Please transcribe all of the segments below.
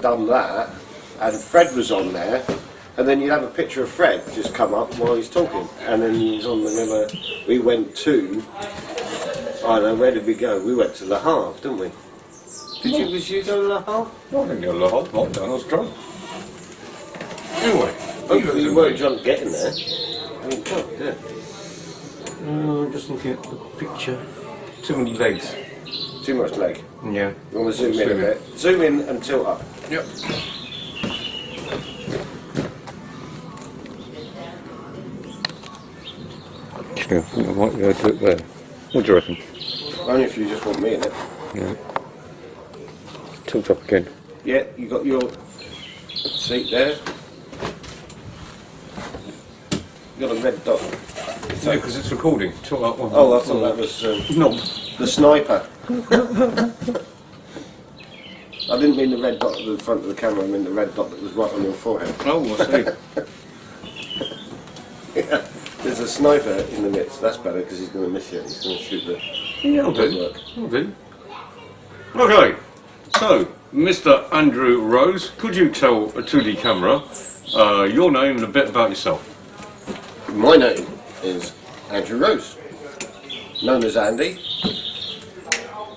done that, and Fred was on there, and then you'd have a picture of Fred just come up while he's talking, and then he's on the river. We went to, I don't know, where did we go? We went to Le Havre, didn't we? Was you go to Le Havre? I didn't go to Le Havre, not down, I was drunk. Anyway, hopefully you weren't drunk getting there. I mean, God, yeah. I'm just looking at the picture. Too many legs. Too much leg. Yeah. You want to zoom in a bit? Zoom in and tilt up. Yep. Yeah, I think I might be able to do it there. What do you reckon? Only if you just want me in it. Yeah. Tilt up again. Yeah, you got your seat there. You got a red dot. No, because it's recording. Tilt up one. Oh, I thought that was no. The sniper. I didn't mean the red dot at the front of the camera, I meant the red dot that was right on your forehead. Oh, I see. Yeah, there's a sniper in the midst. That's better because he's going to miss you. He's going to shoot the... Yeah, I'll do. I'll do. Okay, so, Mr. Andrew Rose, could you tell to the camera your name and a bit about yourself? My name is Andrew Rose, known as Andy.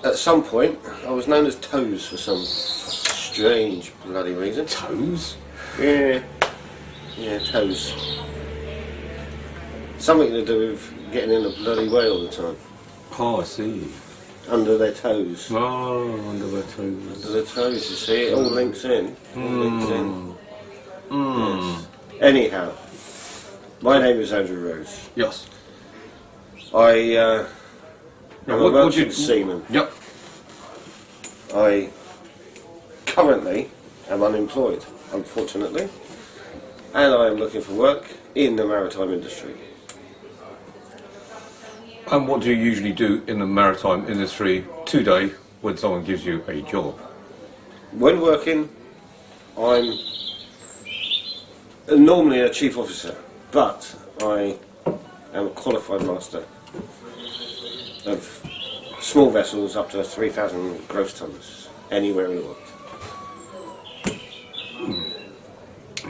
At some point, I was known as Toes for some strange bloody reason. Toes? Yeah, Toes. Something to do with getting in the bloody way all the time. Oh, I see. Under their toes. Oh, under their toes. Under their toes, you see, it all links in. Links in. Yes. Anyhow, my name is Andrew Rose. Yes. I'm a merchant seaman. Yep. I currently am unemployed, unfortunately, and I am looking for work in the maritime industry. And what do you usually do in the maritime industry today when someone gives you a job? When working, I'm normally a chief officer, but I am a qualified master of small vessels up to 3,000 gross tons, anywhere in the world.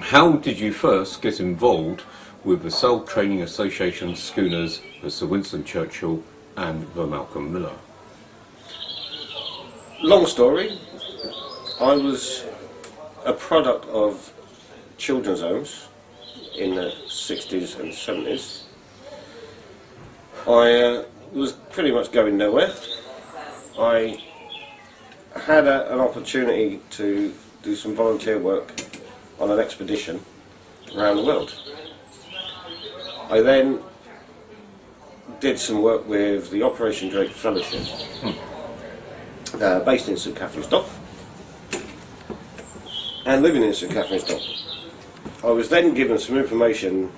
How did you first get involved with the Sail Training Association schooners, the Sir Winston Churchill and the Malcolm Miller? Long story. I was a product of children's homes in the 60s and 70s. I was pretty much going nowhere. I had an opportunity to do some volunteer work on an expedition around the world. I then did some work with the Operation Drake Fellowship, based in St Catherine's Dock, and living in St Catherine's Dock. I was then given some information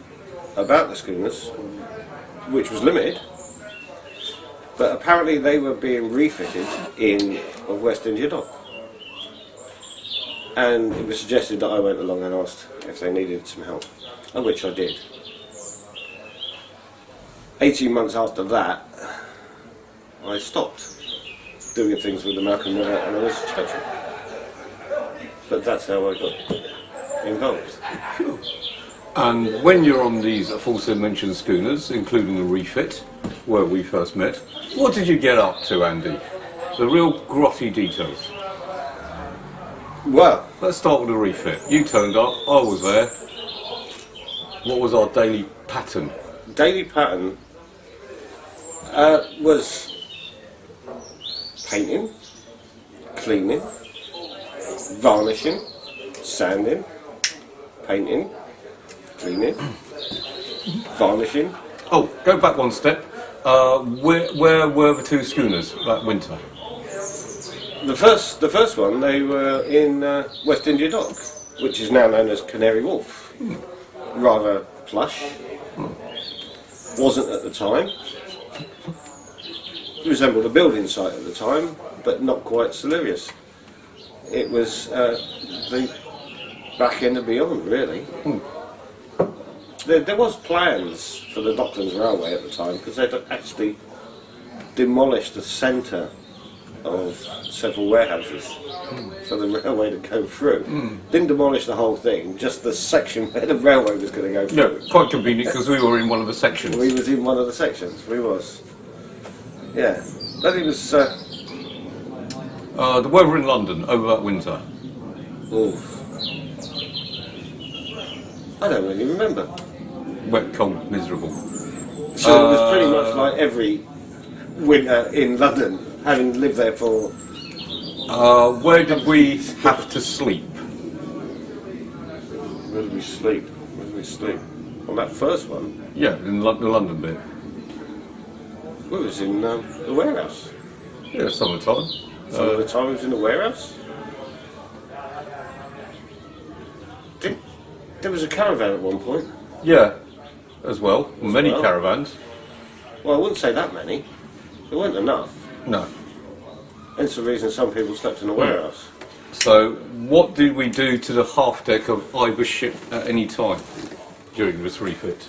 about the schooners, which was limited, but apparently they were being refitted in a West India dock. And it was suggested that I went along and asked if they needed some help, and which I did. 18 months after that, I stopped doing things with the Malcolm Miller and the Winston Churchill. But that's how I got involved. And when you're on these aforementioned schooners, including the refit, where we first met, what did you get up to, Andy? The real grotty details. Well, let's start with the refit. You turned up, I was there. What was our daily pattern? Daily pattern was painting, cleaning, varnishing, sanding, painting, cleaning, varnishing. Oh, go back one step. Where were the two schooners that winter? The first one, they were in West India Dock, which is now known as Canary Wharf. Rather plush. Wasn't at the time. It resembled a building site at the time, but not quite Silurius. It was the back end and beyond, really. There was plans for the Docklands Railway at the time, because they'd actually demolished the centre of several warehouses for the railway to go through. Didn't demolish the whole thing, just the section where the railway was going to go through. Yeah, quite convenient because we were in one of the sections. We was in one of the sections. We was. Yeah, but it was. The weather in London over that winter. Oof. I don't really remember. Wet, cold, miserable. So it was pretty much like every winter in London, having lived there for. Where did we have to sleep? Where did we sleep? Where did we sleep? On that first one? Yeah, in the London bit. Well, it was in the warehouse. Yeah, summertime. Some of the time it was in the warehouse. There was a caravan at one point. Yeah, as well. Many well. caravans. Well, I wouldn't say that many. There weren't enough. No. Hence the reason some people slept in the warehouse. So, what did we do to the half deck of either ship at any time during this refit?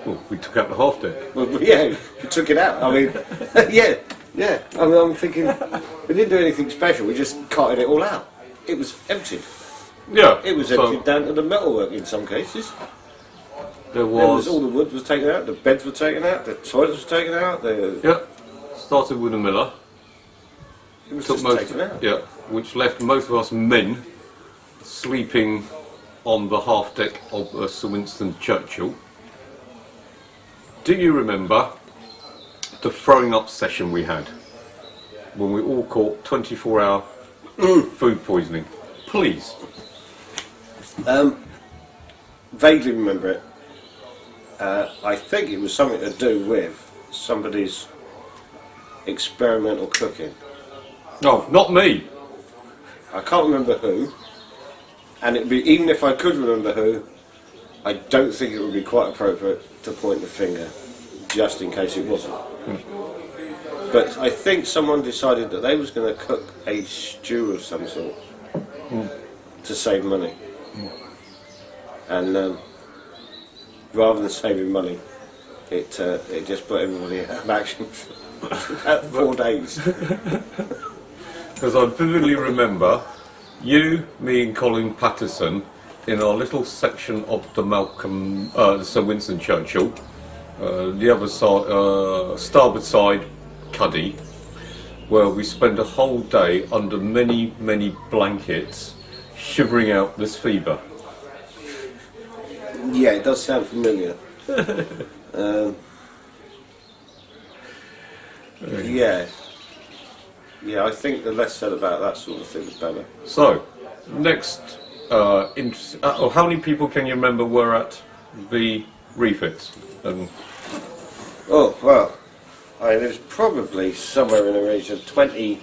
Well, we took out the half deck. Well, yeah, we took it out. I mean, yeah. I mean, I'm thinking, we didn't do anything special. We just carted it all out. It was emptied. Yeah. It was emptied down to the metalwork in some cases. There was all the wood was taken out, the beds were taken out, the toilets were taken out. Yeah. Started with a miller. It was Took just most, taken out. yeah, which left most of us men sleeping on the half deck of Sir Winston Churchill. Do you remember the throwing up session we had when we all caught 24-hour food poisoning? Please. Vaguely remember it. I think it was something to do with somebody's experimental cooking. No, not me. I can't remember who, and it'd be, even if I could remember who, I don't think it would be quite appropriate to point the finger, just in case it wasn't. But I think someone decided that they was going to cook a stew of some sort to save money, and rather than saving money, it just put everybody out of action for about 4 days. Because I vividly remember you, me and Colin Patterson in our little section of the Sir Winston Churchill, the other side, starboard side cuddy, where we spent a whole day under many, many blankets shivering out this fever. Yeah, it does sound familiar. Yeah, I think the less said about that sort of thing the better. So, next, how many people can you remember were at the refits? Oh, well, there's probably somewhere in the region of 20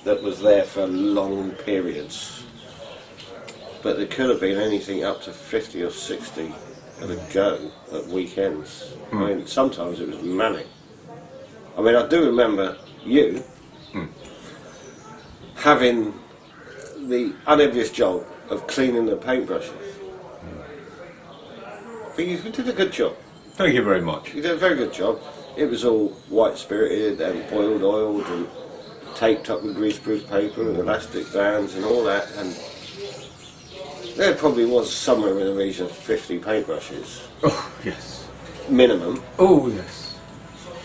that was there for long periods. But there could have been anything up to 50 or 60 at a go at weekends. I mean, sometimes it was manic. I mean, I do remember you having the unenvious job of cleaning the paintbrushes. I think you did a good job. Thank you very much. You did a very good job. It was all white spirited and boiled oiled and taped up with greaseproof paper and elastic bands and all that, and there probably was somewhere in the region of 50 paintbrushes. Oh, yes. Minimum. Oh, yes.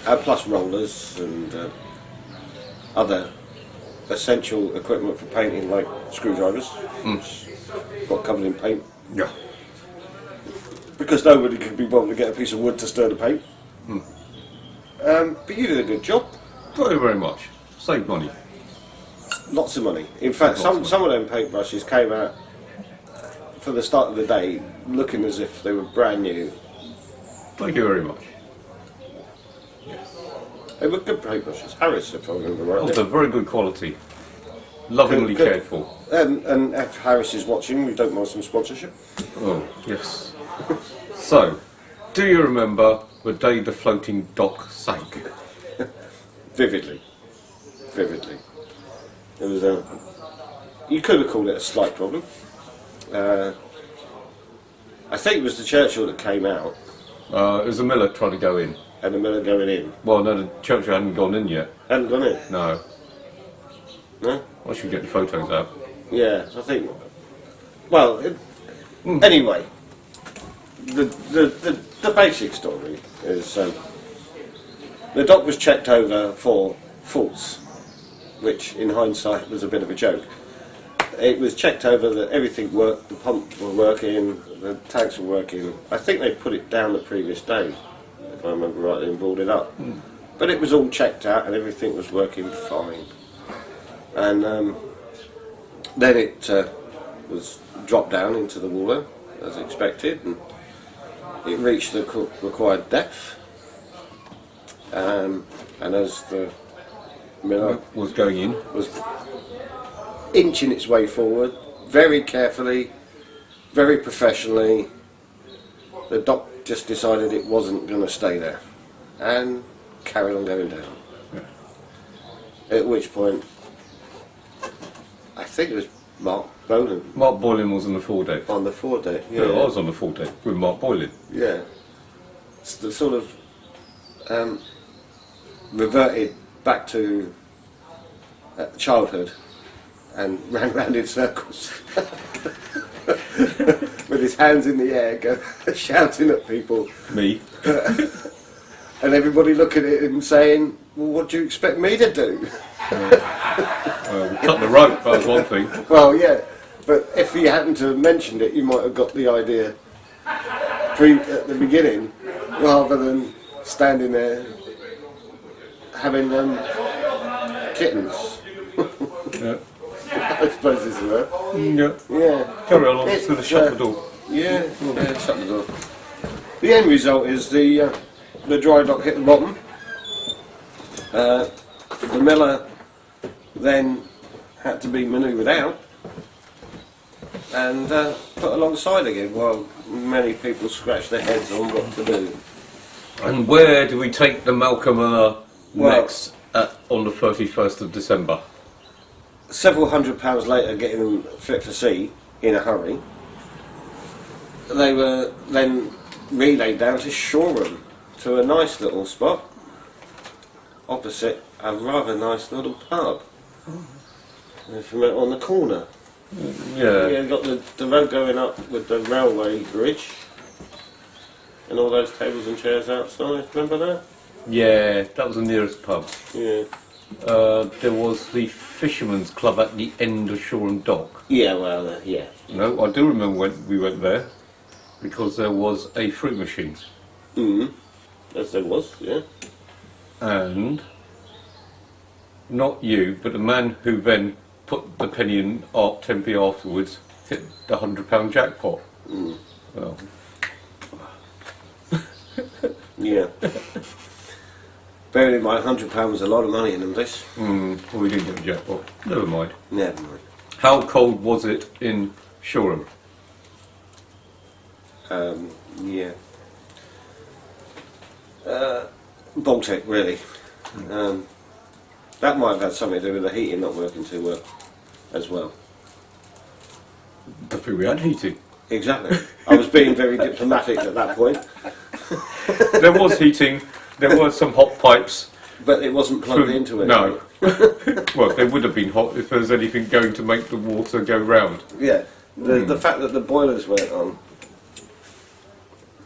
Plus rollers and other essential equipment for painting, like screwdrivers, got covered in paint. Yeah. Because nobody could be bothered to get a piece of wood to stir the paint. But you did a good job. Very, very much. Saved money. Lots of money. In fact, some of them paintbrushes came out for the start of the day looking as if they were brand new. Thank you very much. They were good paintbrushes. Harris, if I remember Oh, rightly. they're very good quality. Lovingly Good. cared for. And if Harris is watching, we don't mind some sponsorship. Oh, yes. So, do you remember the day the floating dock sank? Vividly. Vividly. It was a... You could have called it a slight problem. I think it was the Churchill that came out. It was a miller trying to go in. and the miller going in. Well, no, the Churchill hadn't gone in yet. Hadn't gone in. No. No. I should get the photos out. Yeah, I think. Well, anyway, the basic story is the dock was checked over for faults, which in hindsight was a bit of a joke. It was checked over that everything worked, the pumps were working, the tanks were working. I think they put it down the previous day, if I remember rightly, and brought it up. But it was all checked out and everything was working fine. And then it was dropped down into the water, as expected, and it reached the required depth. And as the miller Was going in. was inching its way forward, very carefully, very professionally, the dock just decided it wasn't going to stay there, and carried on going down. At which point, I think it was Mark Bolan Mark Boylan was on the foredeck. on the foredeck. Yeah, I was on the foredeck with Mark Boylan. Yeah. It's the sort of reverted back to childhood and ran round in circles with his hands in the air, shouting at people, Me. and everybody looking at him saying, "Well, what do you expect me to do?" Cut the rope, that was one thing. Well, yeah, but if he hadn't to have mentioned it, you might have got the idea at the beginning, rather than standing there having kittens. Yeah. I suppose it's word. Yeah. Yeah. Carry on, I'm It's, just going to shut the door. Yeah, shut the door. The end result is the dry dock hit the bottom. The miller then had to be manoeuvred out and put alongside again, while many people scratch their heads on what to do. And where do we take the Malcolm Well- next on the 31st of December? Several £100 later, getting them fit for sea in a hurry, they were then relayed down to Shoreham, to a nice little spot opposite a rather nice little pub. If you remember, on the corner. Yeah. Yeah, got the road going up with the railway bridge and all those tables and chairs outside. Remember that? Yeah, that was the nearest pub. Yeah. There was the Fisherman's Club at the end of Shoreham Dock. Yeah, well, yeah. No, I do remember when we went there because there was a fruit machine. As there was, yeah. And not you, but the man who then put the penny in 10p afterwards hit the £100 jackpot. Well, Yeah. Bearing in mind, £100 was a lot of money in them days. well, we didn't get the jackpot. Never mind. Never mind. How cold was it in Shoreham? Yeah. Baltic, really. That might have had something to do with the heating not working too well, as well. I think we had heating. Exactly. I was being very diplomatic at that point, There was heating. There were some hot pipes. but it wasn't plugged into it. No. Well, they would have been hot if there was anything going to make the water go round. Yeah. The fact that the boilers weren't on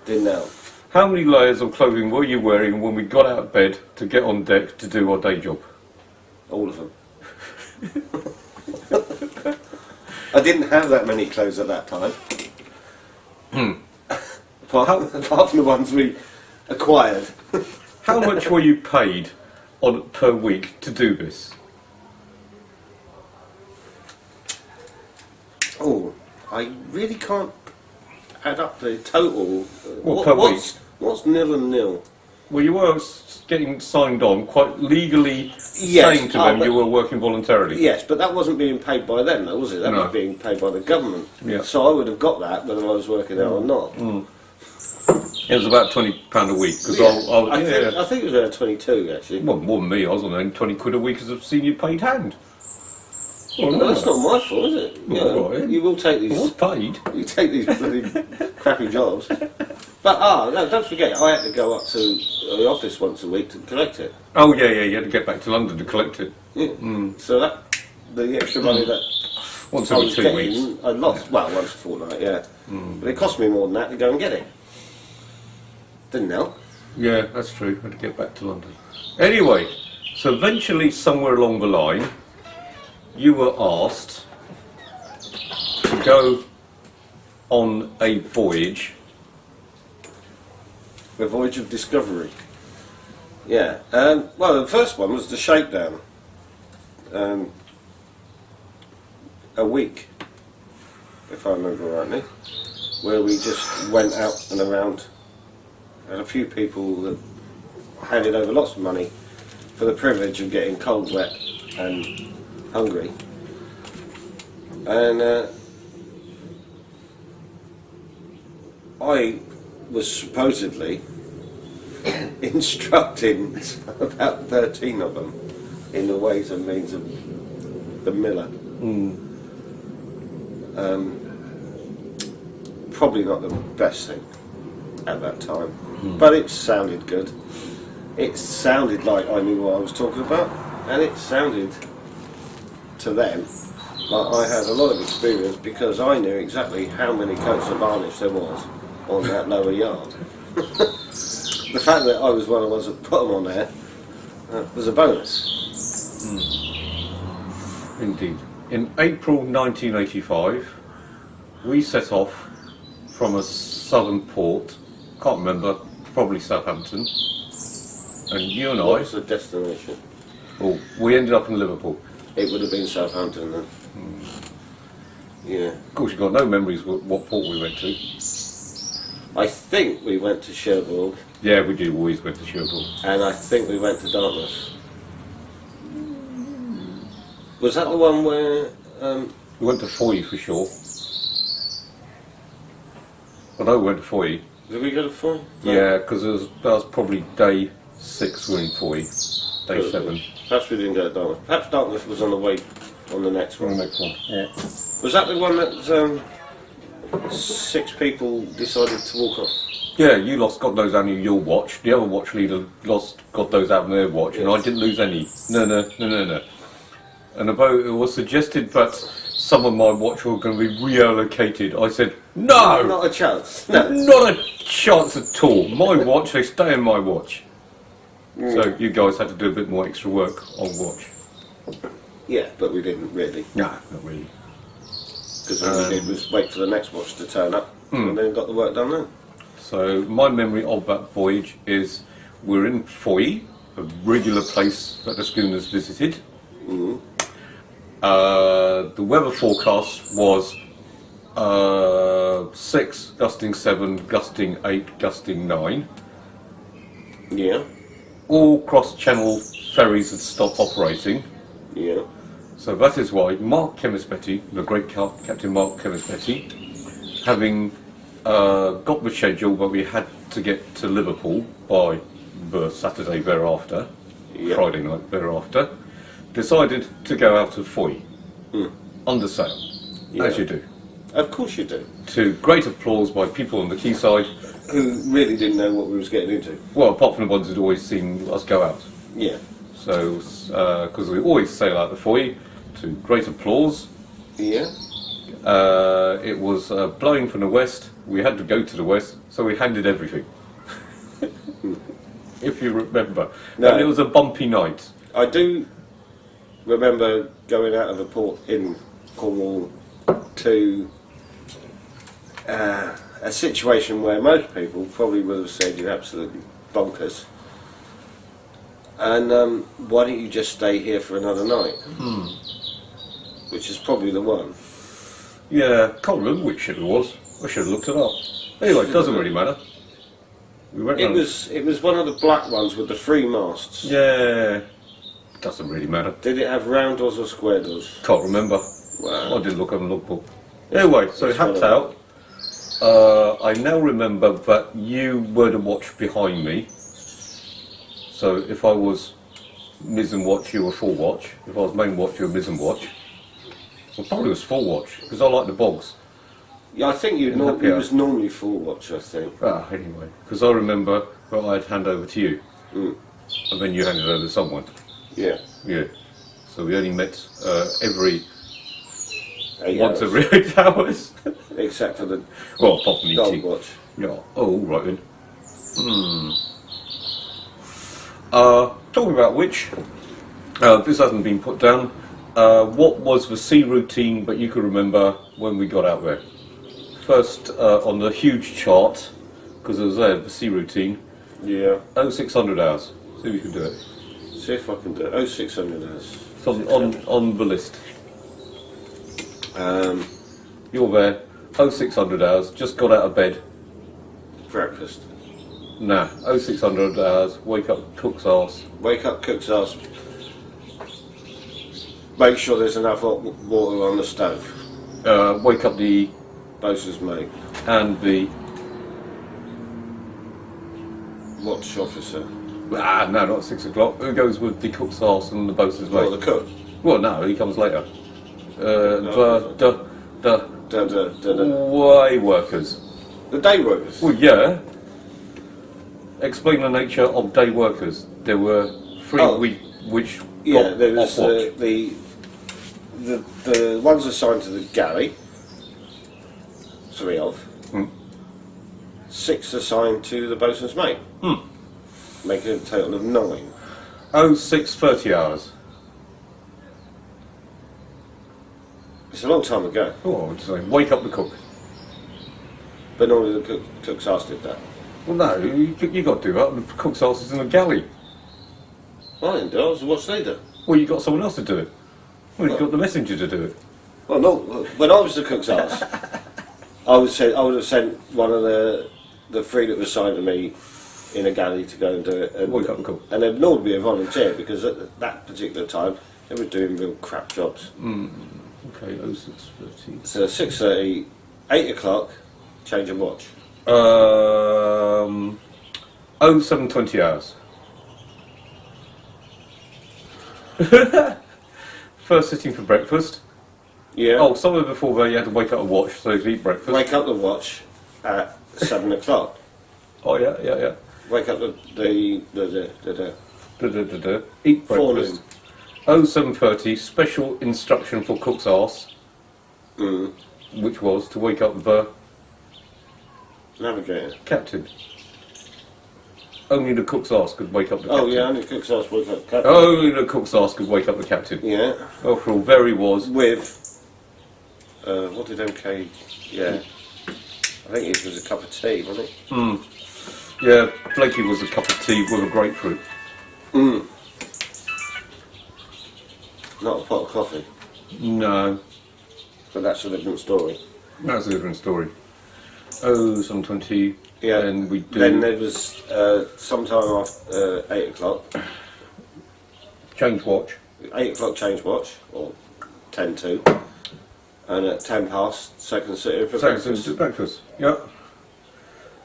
didn't help. How many layers of clothing were you wearing when we got out of bed to get on deck to do our day job? All of them. I didn't have that many clothes at that time. apart from the ones we acquired. How much were you paid per week to do this? Oh, I really can't add up the total. Well, per week. What's nil and nil? Well, you were getting signed on, quite legally Yes, saying to them but- you were working voluntarily. Yes, but that wasn't being paid by them, though, was it? That No. was being paid by the government. Yeah. So I would have got that whether I was working there or not. It was about £20 a week. Because I think it was around 22, actually. well, more than me, I was on earning 20 quid a week as a senior paid hand. Well, that's not my fault, is it? You know, All right. you will take I these. was paid. You take these bloody crappy jobs. But no, don't forget, I had to go up to the office once a week to collect it. Oh yeah, you had to get back to London to collect it. Yeah. So that the extra money that Once I every was 2 getting, weeks. I lost. Well, once a fortnight, yeah. But it cost me more than that to go and get it. Didn't help. Yeah, that's true. Had to get back to London. Anyway, so eventually, somewhere along the line, you were asked to go on a voyage. The Voyage of Discovery. Yeah. Well, the first one was the Shakedown. A week, if I remember rightly, where we just went out and around, and a few people that handed over lots of money for the privilege of getting cold, wet and hungry. And I was supposedly instructing about 13 of them in the ways and means of the miller. Probably not the best thing at that time, but it sounded good. It sounded like I knew what I was talking about, and it sounded to them like I had a lot of experience because I knew exactly how many coats of varnish there was on that lower yard. The fact that I was one of the ones that put them on there was a bonus. Indeed. In April 1985, we set off from a southern port, can't remember, probably Southampton, and you and What I, was the destination? well, we ended up in Liverpool. It would have been Southampton then. Yeah. Of course, you've got no memories what port we went to. I think we went to Cherbourg, Yeah, we do, always went to Cherbourg. and I think we went to Dartmouth. Was that the one where... We went to Foy for sure. I know we went to Foy. did we go to Foy? No. Yeah, because that was probably day 6 we're in Foy. Day 7. Perhaps we didn't go to Dartmouth. Perhaps Dartmouth was on the way on the next On one. the next one. Yeah. Was that the one that 6 people decided to walk off? Yeah, you lost God knows how many your watch. The other watch leader lost God knows how many their watch, and I didn't lose any. No. And although it was suggested that some of my watch were going to be reallocated, I said, no! Not a chance. No. Not a chance at all. My watch, they stay in my watch. So you guys had to do a bit more extra work on watch. Yeah, but we didn't really. No, not really. Because all we did was wait for the next watch to turn up and then got the work done then. So my memory of that voyage is we're in Foy, a regular place that the schooners visited. The weather forecast was 6, gusting 7, gusting 8, gusting 9. Yeah, All cross-channel ferries had stopped operating. yeah. So that is why Mark Chemisbetti, the great Captain Mark Chemisbetti, having got the schedule that we had to get to Liverpool by the Saturday thereafter, Yeah. Friday night thereafter, decided to go out of Foy, under sail, as you do. Of course you do. To great applause by people on the quayside, Who really didn't know what we was getting into. well, apart from the ones who'd always seen us go out. Yeah, So, because we always sail out the Foy, to great applause. yeah. It was blowing from the west. We had to go to the west, so we handed everything. If you remember. No. And it was a bumpy night. I do remember going out of a port in Cornwall to a situation where most people probably would have said you're absolutely bonkers. And why don't you just stay here for another night? Which is probably the one. Yeah, can't remember which ship it was. I should have looked it up. Anyway, it doesn't really matter. We went It round- was one of the black ones with the 3 masts. Yeah, doesn't really matter. Did it have round doors or square doors? Can't remember. Wow. I didn't look on the logbook. Anyway, so It's hacked one out. I now remember that you were the watch behind me. So if I was mizzen watch, you were full watch. If I was main watch, you were mizzen watch. Well, probably was full watch because I like the bogs. Yeah, I think you Happy hour. was normally full watch, I think. Anyway, because I remember but I'd hand over to you, and then you handed over to someone. Yeah. Yeah. So we only met every 8 once hours. every 8 hours. Except for the Well, apart from dog eating. watch. Yeah. Oh, right then. Talking about which, this hasn't been put down. What was the sea routine that you could remember when we got out there? First, on the huge chart, because it was there, the sea routine, Yeah. 0600 hours. See if you can do it. See if I can do it. Oh, 600 hours. It's on the list. Um, You're there, 0600 hours, just got out of bed. breakfast. Nah, 0600 hours, wake up, cook's arse. Wake up, cook's ass. Make sure there's enough hot water on the stove. Wake up the Bosun's mate. and the Watch officer. no, not 6 o'clock. Who goes with the cook's arse and the bosun's Well, mate? the cook. Well, no, he comes later. No. The The way workers. day workers. Well, yeah. Explain the nature of day workers. There were three Oh. which Yeah, got there was off watch. the ones assigned to the galley. 3 of. Hmm. 6 assigned to the bosun's mate. Making a total of 9. 0630 hours. It's a long time ago, Oh, I would say, wake up the cook. but normally the cook's ass did that. Well, no, you got to do that. The cook's arse is in the galley. I didn't do it, I was the watch leader. Well, you got someone else to do it. Well, you got the messenger to do it. Well, no, when I was the cook's ass, I would have sent one of the 3 that was assigned to me in a galley to go and do it. And, Wake up the cook. And they'd normally be a volunteer because at that particular time they were doing real crap jobs. Okay, 0630. So 6:30, 8 o'clock, change of watch. 0720 hours. First sitting for breakfast. Yeah. Oh, somewhere before there you had to wake up and watch so you could eat breakfast. Wake up the watch at 7 o'clock. Oh yeah. Wake up the Eat Forenoon. breakfast. 0730, special instruction for cook's arse, which was to wake up the navigator. captain. Only the cook's arse could wake up the Oh captain. yeah, only cook's ass wake up. Captain. Only the cook's arse could wake up the captain. Yeah. After all, there he was. With what did MK? Yeah. I think it was a cup of tea, wasn't it? Yeah, Blakey was a cup of tea with a grapefruit. Not a pot of coffee, No, but that's a different story. that's a different story. 0720, Yeah. and we do Then there was sometime after 8 o'clock. change watch. 8 o'clock change watch, or 10 to, and at 10 past, second sitting for Thanks breakfast. to breakfast. Yeah.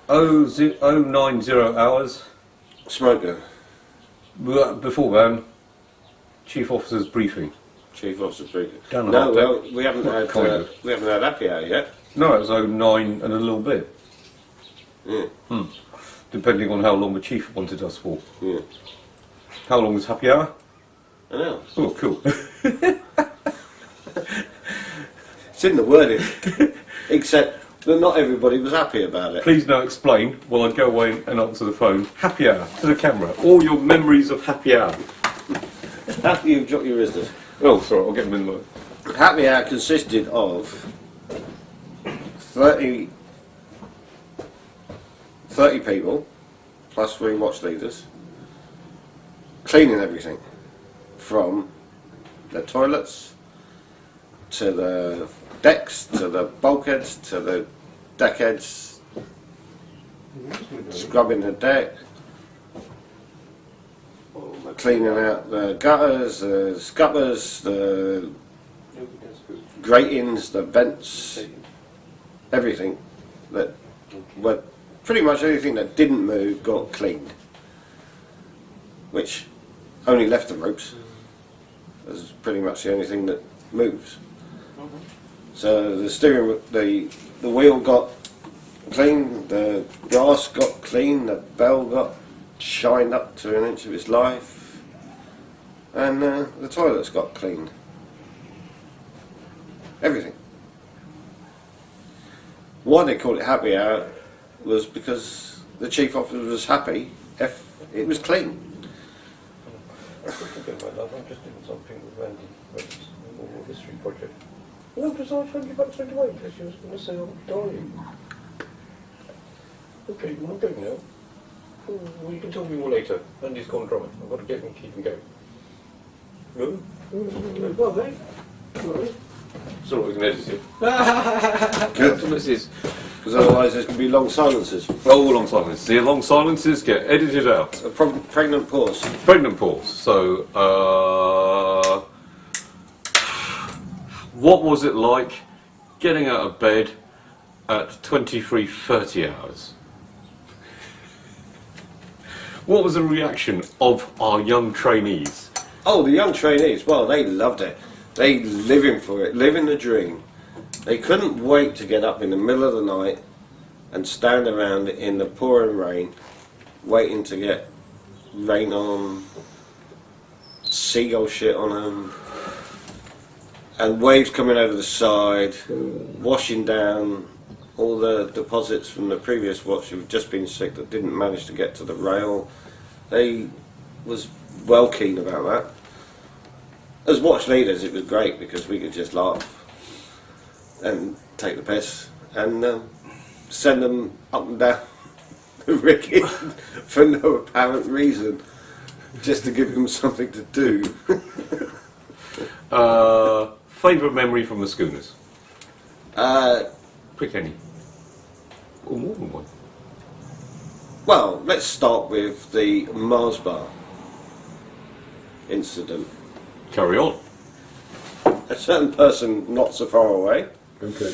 090 hours. Smoker, Before then, Chief Officer's briefing. chief officer briefing. Down the No, hot well, deck. we haven't Not had kind of. happy hour yet. No, it was 09 and a little bit, Yeah, depending on how long the Chief wanted us for. yeah. How long was happy hour? I know. Oh, cool. It's in the wording, except that not everybody was happy about it. Please now explain while I go away and answer the phone. Happy hour to the camera. All your memories of happy hour. After you've dropped your wristers. Oh, sorry, I'll get them in the... Happy hour consisted of 30 people, plus 3 watch leaders, cleaning everything, from the toilets, to the decks, to the bulkheads, to the deckheads, scrubbing the deck, cleaning out the gutters, the scuppers, the gratings, the vents, everything that were pretty much anything that didn't move got cleaned, which only left the ropes. That's pretty much the only thing that moves. So the steering, the wheel got clean, the grass got clean, the bell got shined up to an inch of its life, and the toilets got cleaned. Everything. Why they called it happy hour was because the chief officer was happy if it was clean. I'm just doing something with Randy's oral history project. No, because I phoned you back straight away because she was going to say I'm dying. Okay, well, I'm going now. Well, you can tell me more later. Randy's gone dry. I've got to get him, keep him going. No? Well, hey. Right. So we can edit it. Good. This is. Because otherwise there's going to be long silences. Oh, long silences. The long silences get edited out. A pregnant pause. Pregnant pause. So, what was it like getting out of bed at 23:30 hours? What was the reaction of our young trainees? Oh, the young trainees, well, they loved it. They living for it, living the dream. They couldn't wait to get up in the middle of the night and stand around in the pouring rain, waiting to get rain on, seagull shit on them, and waves coming over the side, washing down all the deposits from the previous watch who've just been sick that didn't manage to get to the rail. They was well keen about that. As watch leaders, it was great because we could just laugh and take the piss and send them up and down the rigging for no apparent reason, just to give them something to do. Favourite memory from the schooners? Pick any. Or more than one. Well, let's start with the Mars Bar incident. Carry on. A certain person not so far away Okay.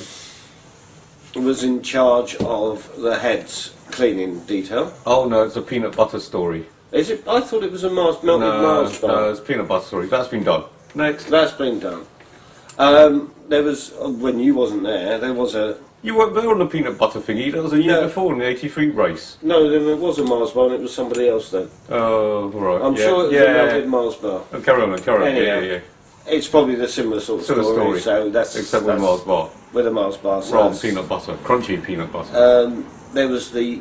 was in charge of the heads cleaning detail. Oh no, it's a peanut butter story. Is it? I thought it was a Mars melted Mars Bar. No, it's a peanut butter story. That's been done. Next. That's been done. There was, when you wasn't there was a... You weren't there on the peanut butter thingy. That was a year No. before in the '83 race. No, there was a Mars Bar and it was somebody else then. Oh, right. I'm yeah. sure it was a melted Mars Bar. Oh, carry on, carry on. Anyhow. Yeah. It's probably the similar sort of Sort of story. story. So that's... Except with Mars bar. With a Mars Bar. So Wrong that's- peanut butter. Crunchy peanut butter. There was the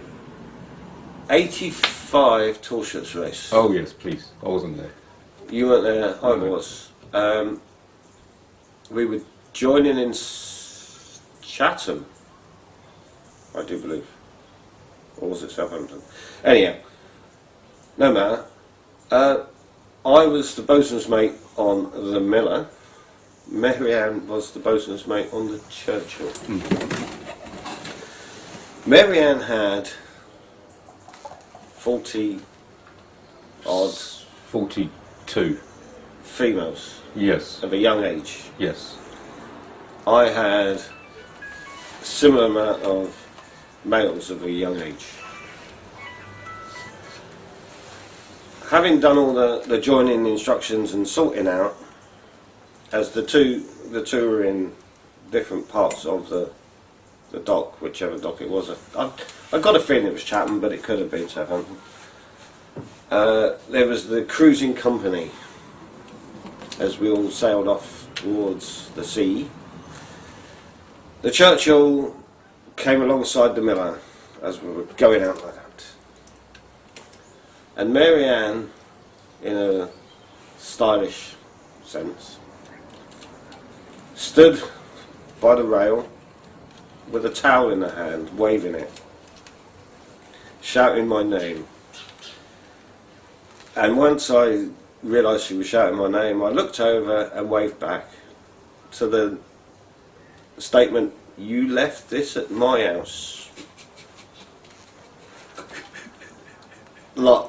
85 tall shirts race. Oh yes, please. I wasn't there. You weren't there, I No. was. We were joining in Chatham, I do believe. Or was it Southampton? Anyhow, no matter. I was the bosun's mate on the Miller. Mary Ann was the bosun's mate on the Churchill. Mary Ann had 40 odd 42. females Yes. of a young age. Yes. I had a similar amount of males of a young age. Having done all the joining instructions and sorting out, as the two were in different parts of the dock, whichever dock it was. I got a feeling it was Chatham, but it could have been Southampton. There was the cruising company as we all sailed off towards the sea. The Churchill came alongside the Miller as we were going out like that. And Mary Ann, in a stylish sense, stood by the rail with a towel in her hand, waving it, shouting my name. And once I realised she was shouting my name, I looked over and waved back to the statement, "You left this at my house." Like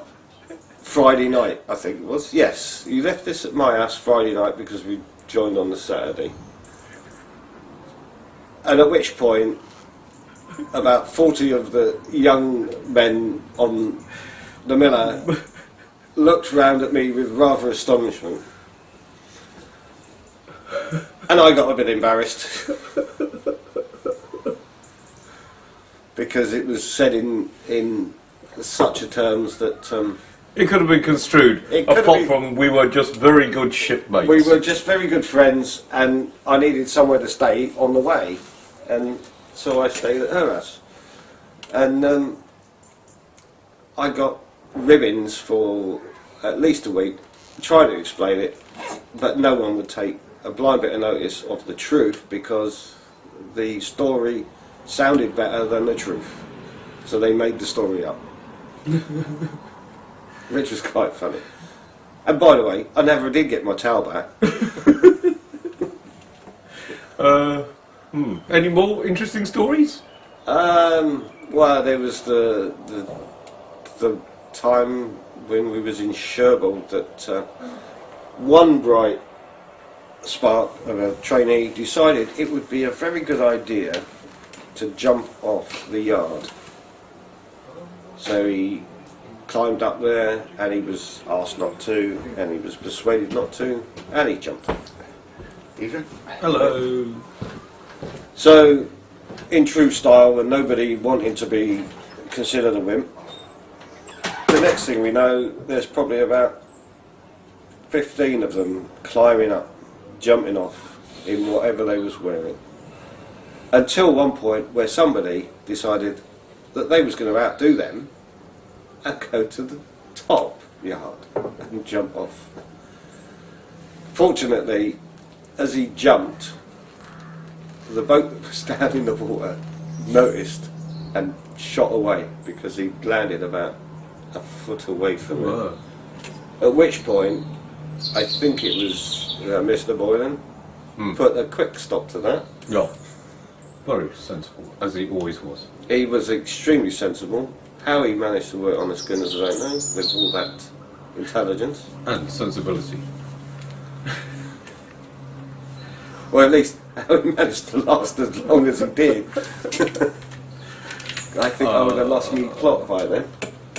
Friday night, I think it was. Yes, you left this at my house Friday night because we joined on the Saturday. And at which point, about 40 of the young men on the Miller looked round at me with rather astonishment. And I got a bit embarrassed. because it was said in such a terms that It could have been construed, It could have apart been- from we were just very good shipmates. we were just very good friends, and I needed somewhere to stay on the way, and so I stayed at her house. And I got ribbons for at least a week, trying to explain it, but no one would take a blind bit of notice of the truth because the story sounded better than the truth. So they made the story up. Which was quite funny. And by the way, I never did get my towel back. Any more interesting stories? Well, there was the time when we was in Sherborne that one bright spark of a trainee decided it would be a very good idea to jump off the yard. So he climbed up there, and he was asked not to, and he was persuaded not to, and he jumped off. Evening. Hello. So, in true style, and nobody wanting to be considered a wimp, the next thing we know, there's probably about 15 of them climbing up, jumping off in whatever they was wearing. Until one point where somebody decided that they was going to outdo them and go to the top yard and jump off. Fortunately, as he jumped, the boat that was down in the water noticed and shot away because he landed about a foot away from it. Whoa. At which point, I think it was Mr. Boylan put a quick stop to that. Yeah. Very sensible, as he always was. He was extremely sensible. How he managed to work on the Skinners, I don't know, with all that intelligence. And sensibility. Or at least how he managed to last as long as he did. I think I would have lost me plot by then.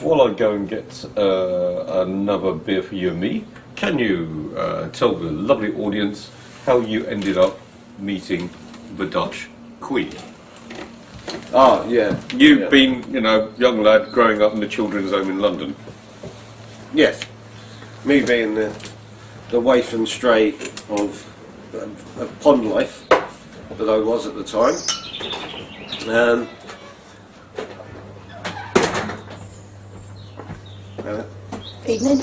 While I go and get another beer for you and me, can you tell the lovely audience how you ended up meeting the Dutch Queen? Ah, yeah. You've yeah. been, young lad growing up in the children's home in London. Yes. Me being the waif and stray of pond life that I was at the time. Evening.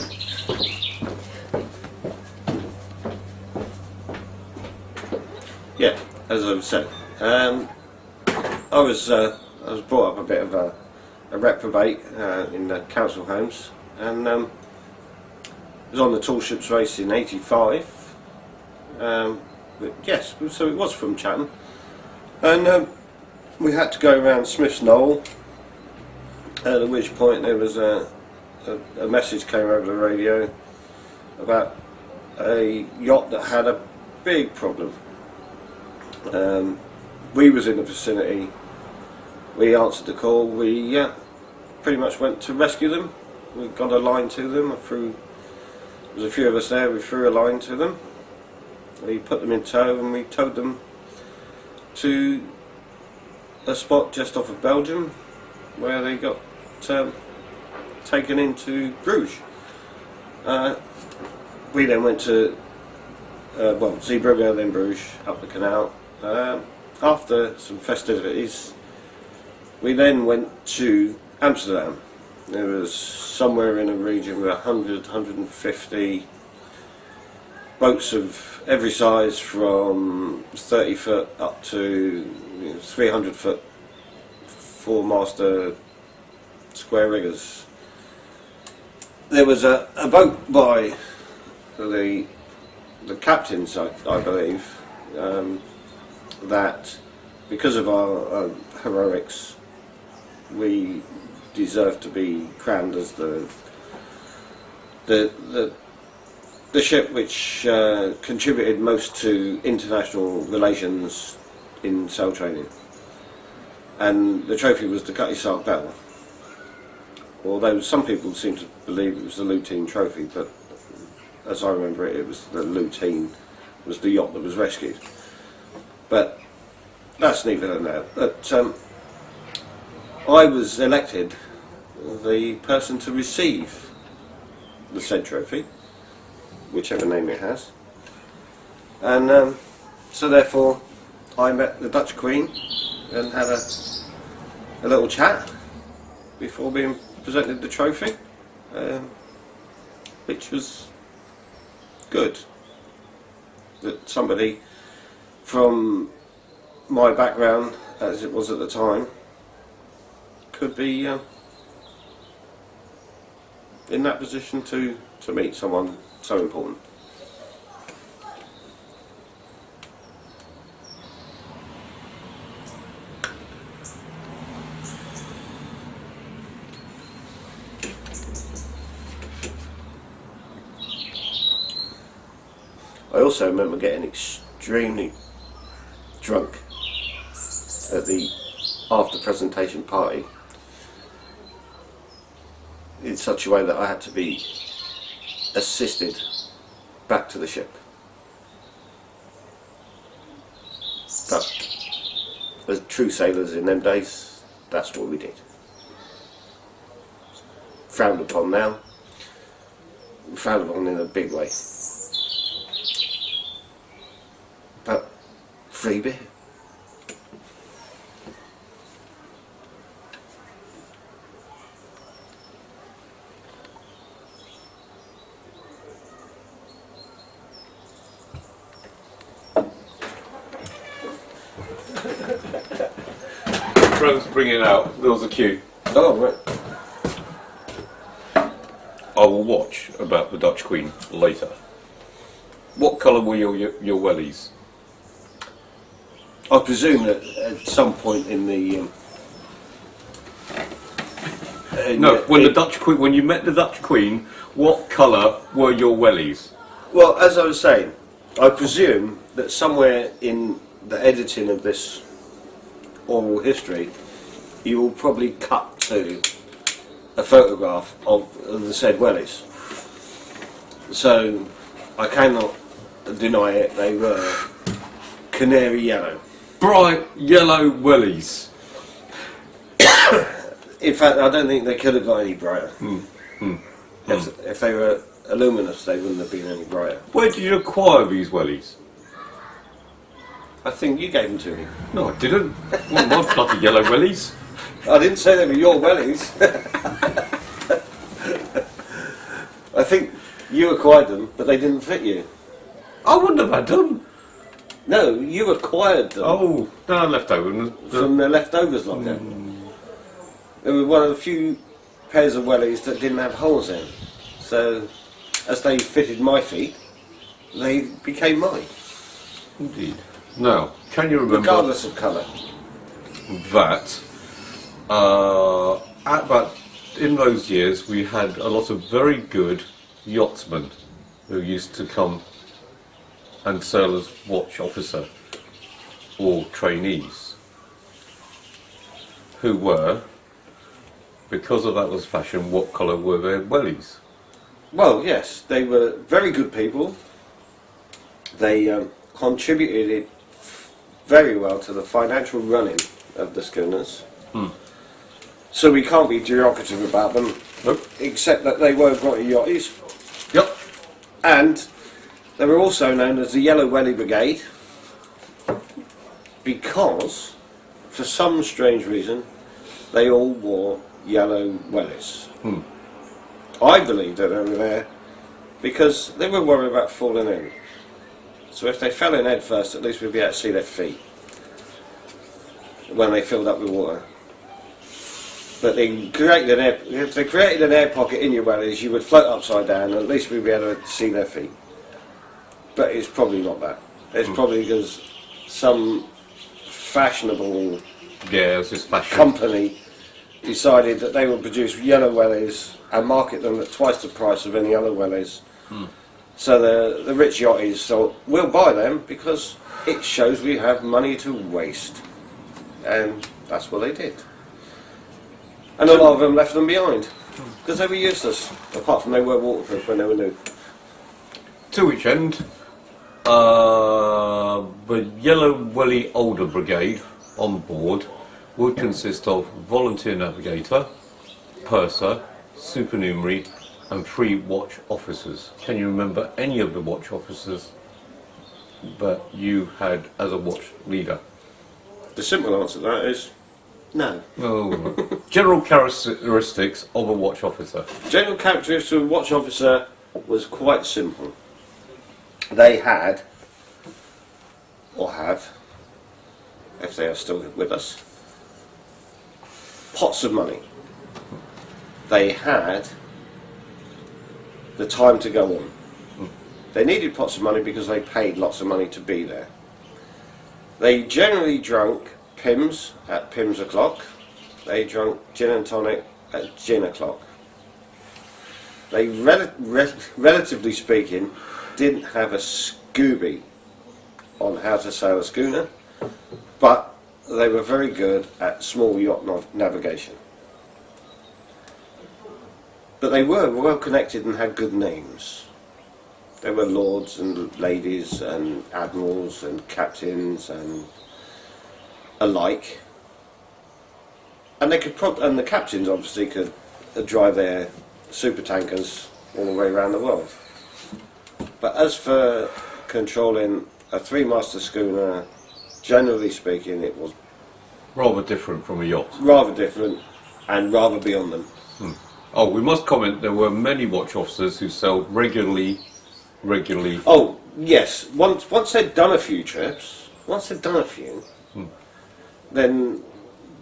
Yeah, as I was saying, I was brought up a bit of a reprobate in the council homes, and was on the tall ships race in '85. But yes, so it was from Chatham, and we had to go around Smith's Knoll. At which point there was a message came over the radio about a yacht that had a big problem. We was in the vicinity. We answered the call. We pretty much went to rescue them. We got a line to them. There was a few of us there. We threw a line to them. We put them in tow, and we towed them to a spot just off of Belgium, where they got taken into Bruges. We then went to Zeebrugge, then Bruges, up the canal. After some festivities, we then went to Amsterdam. There was somewhere in a region with 100, 150 boats of every size, from 30 foot up to 300 foot, 4-master square riggers. There was a boat by the captains, I believe, that because of our heroics, we deserved to be crowned as the ship which contributed most to international relations in sail training. And the trophy was the Cutty Sark Bell. Although some people seem to believe it was the Lutine trophy, but as I remember it, it was the Lutine was the yacht that was rescued. But that's neither here nor there. But I was elected the person to receive the said trophy, whichever name it has. And so therefore I met the Dutch Queen and had a little chat before being presented the trophy, which was good. That somebody from my background, as it was at the time, could be in that position to meet someone so important. I also remember getting extremely drunk at the after presentation party in such a way that I had to be assisted back to the ship. But as true sailors in them days, that's what we did. Frowned upon now, frowned upon in a big way. But free beer. Friends bringing out, there was a queue. Oh, right. I will watch about the Dutch Queen later. What colour were your wellies? I presume that at some point in the The Dutch Queen, when you met the Dutch Queen, what colour were your wellies? Well, as I was saying, I presume that somewhere in the editing of this oral history, you will probably cut to a photograph of the said wellies. So I cannot deny it, they were canary yellow. Bright yellow wellies. In fact, I don't think they could have got any brighter. If they were luminous, they wouldn't have been any brighter. Where did you acquire these wellies? I think you gave them to me. No, I didn't. Well, my bloody yellow wellies. I didn't say they were your wellies. I think you acquired them, but they didn't fit you. I wouldn't have had them. No, you acquired them Oh, no, left over. from the leftovers lockdown. They were one of the few pairs of wellies that didn't have holes in. So, as they fitted my feet, they became mine, Indeed. Now, can you remember regardless of colour. that in those years we had a lot of very good yachtsmen who used to come and sail as watch officer or trainees who were, because of that was fashion, what colour were their wellies? Well, yes, they were very good people. They contributed very well to the financial running of the schooners. So we can't be derogative about them, Nope. except that they were grotty yachties. Yep. And they were also known as the Yellow Welly Brigade because, for some strange reason, they all wore yellow wellies. I believe that they were there because they were worried about falling in. So if they fell in head first, at least we'd be able to see their feet when they filled up with water. But they created if they created an air pocket in your wellies, you would float upside down, and at least we'd be able to see their feet. But it's probably not that. It's probably because some fashionable Yeah, it was just fashion. company decided that they would produce yellow wellies and market them at twice the price of any other wellies. So the rich yachties thought, we'll buy them because it shows we have money to waste. And that's what they did. And a lot of them left them behind because they were useless, apart from they were waterproof when they were new. To which end, the Yellow Welly Older Brigade on board would consist of volunteer navigator, purser, supernumerary, and 3 watch officers. Can you remember any of the watch officers that you had as a watch leader? The simple answer to that is no. Oh, general characteristics of a watch officer. General characteristics of a watch officer was quite simple. They had, or have, if they are still with us, pots of money. They had the time to go on. They needed pots of money because they paid lots of money to be there. They generally drank Pimm's at Pimm's o'clock. They drank gin and tonic at gin o'clock. They, relatively speaking, didn't have a Scooby on how to sail a schooner, but they were very good at small yacht navigation. But they were well connected and had good names. There were lords and ladies and admirals and captains and alike. And they could and the captains obviously could drive their super tankers all the way around the world. But as for controlling a 3-master schooner, generally speaking, it was Rather different from a yacht. rather different and rather beyond them. Oh, we must comment there were many watch officers who sailed regularly. Oh, yes. Once they'd done a few trips, then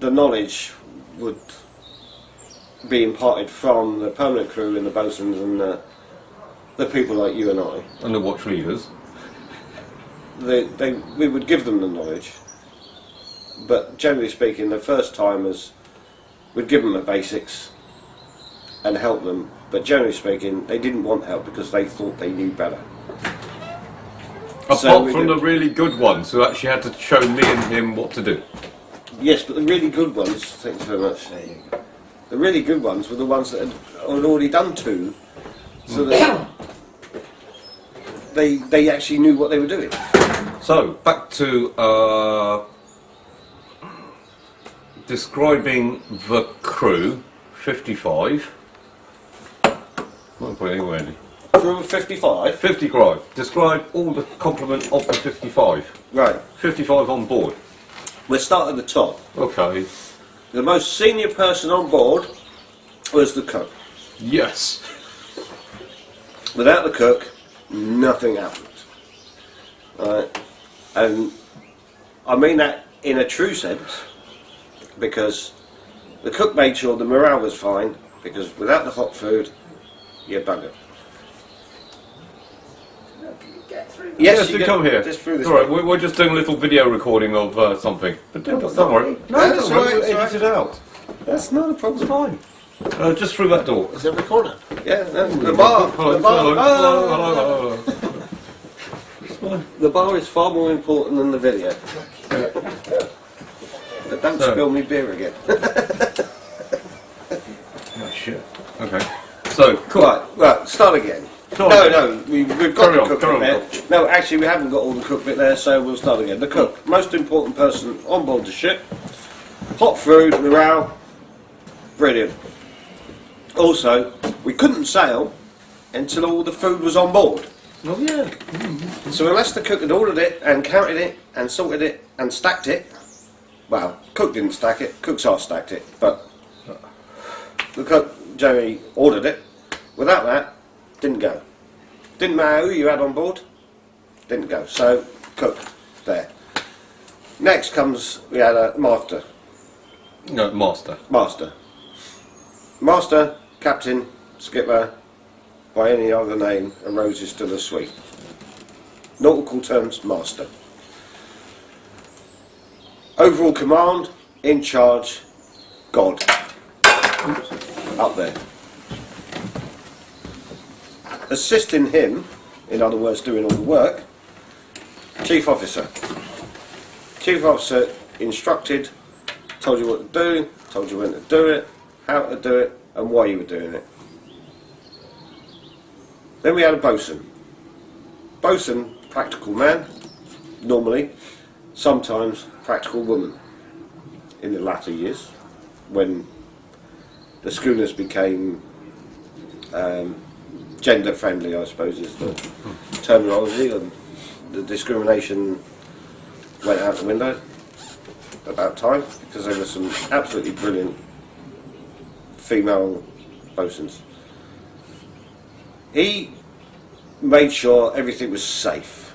the knowledge would be imparted from the permanent crew and the bosuns and the people like you and I. And the watch leaders. We would give them the knowledge, but generally speaking, the first timers, we'd give them the basics and help them. But generally speaking, they didn't want help because they thought they knew better. Apart from the really good ones who actually had to show me and him what to do. Yes, but the really good ones, thank you very much. The really good ones were the ones that had already done 2, so that they actually knew what they were doing. So, back to describing the crew, 55. Not put it anywhere, Andy. Crew of 55? 55. Describe all the complement of the 55. Right. 55 on board. We'll start at the top. Okay. The most senior person on board was the cook. Yes. Without the cook, nothing happened. Right. And I mean that in a true sense, because the cook made sure the morale was fine, because without the hot food, you're buggered. Yes, do come here. Just through this All right, way. we're just doing a little video recording of something. But don't worry. No, that's all right, We'll it's all edit it out. That's not a problem. Fine. Just through that door. Is it recorded? Yeah, the bar. Hello, The bar. hello, hello, hello. The bar is far more important than the video. But don't So- spill me beer again. Oh, shit. Okay. So, cool. Right, start again. Start No, again. we've got Carry the on, cook carry bit on. there. No, actually we haven't got all the cook bit there, so we'll start again. The cook, most important person on board the ship. Hot food, morale, brilliant. Also, we couldn't sail until all the food was on board. Oh, yeah. So unless the cook had ordered it and counted it and sorted it and stacked it, well, cook didn't stack it, cook's ass stacked it, but the cook generally ordered it. Without that, didn't go. Didn't matter who you had on board, didn't go. So, cook, there. Next comes, we had a master. No, master. Master, captain, skipper, by any other name, a rose is still a sweet. Nautical terms, master. Overall command, in charge, God. Up there. Assisting him, in other words doing all the work, chief officer. Chief officer instructed, told you what to do, told you when to do it, how to do it, and why you were doing it. Then we had a bosun. Bosun, practical man, normally, sometimes practical woman. in the latter years, when the schooners became gender friendly, I suppose is the terminology, and the discrimination went out the window about time, because there were some absolutely brilliant female bosuns. He made sure everything was safe.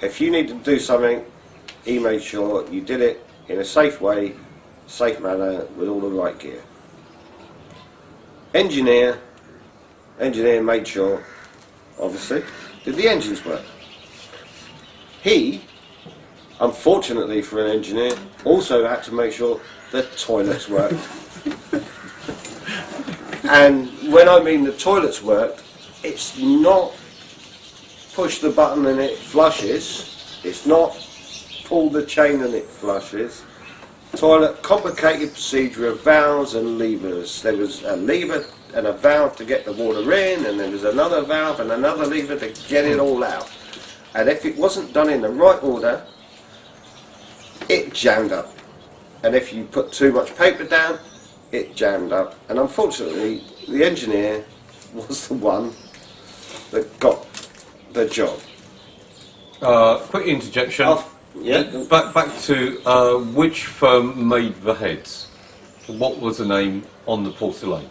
If you needed to do something, he made sure you did it in a safe way, safe manner, with all the right gear. Engineer made sure, obviously, did the engines work. He, unfortunately for an engineer, also had to make sure the toilets worked. And when I mean the toilets worked, it's not push the button and it flushes, it's not pull the chain and it flushes. Toilet, complicated procedure of valves and levers. There was a lever and a valve to get the water in, and there was another valve and another lever to get it all out. And if it wasn't done in the right order, it jammed up. And if you put too much paper down, it jammed up. And unfortunately, the engineer was the one that got the job. Quick interjection. Yeah. Back to which firm made the heads? What was the name on the porcelain?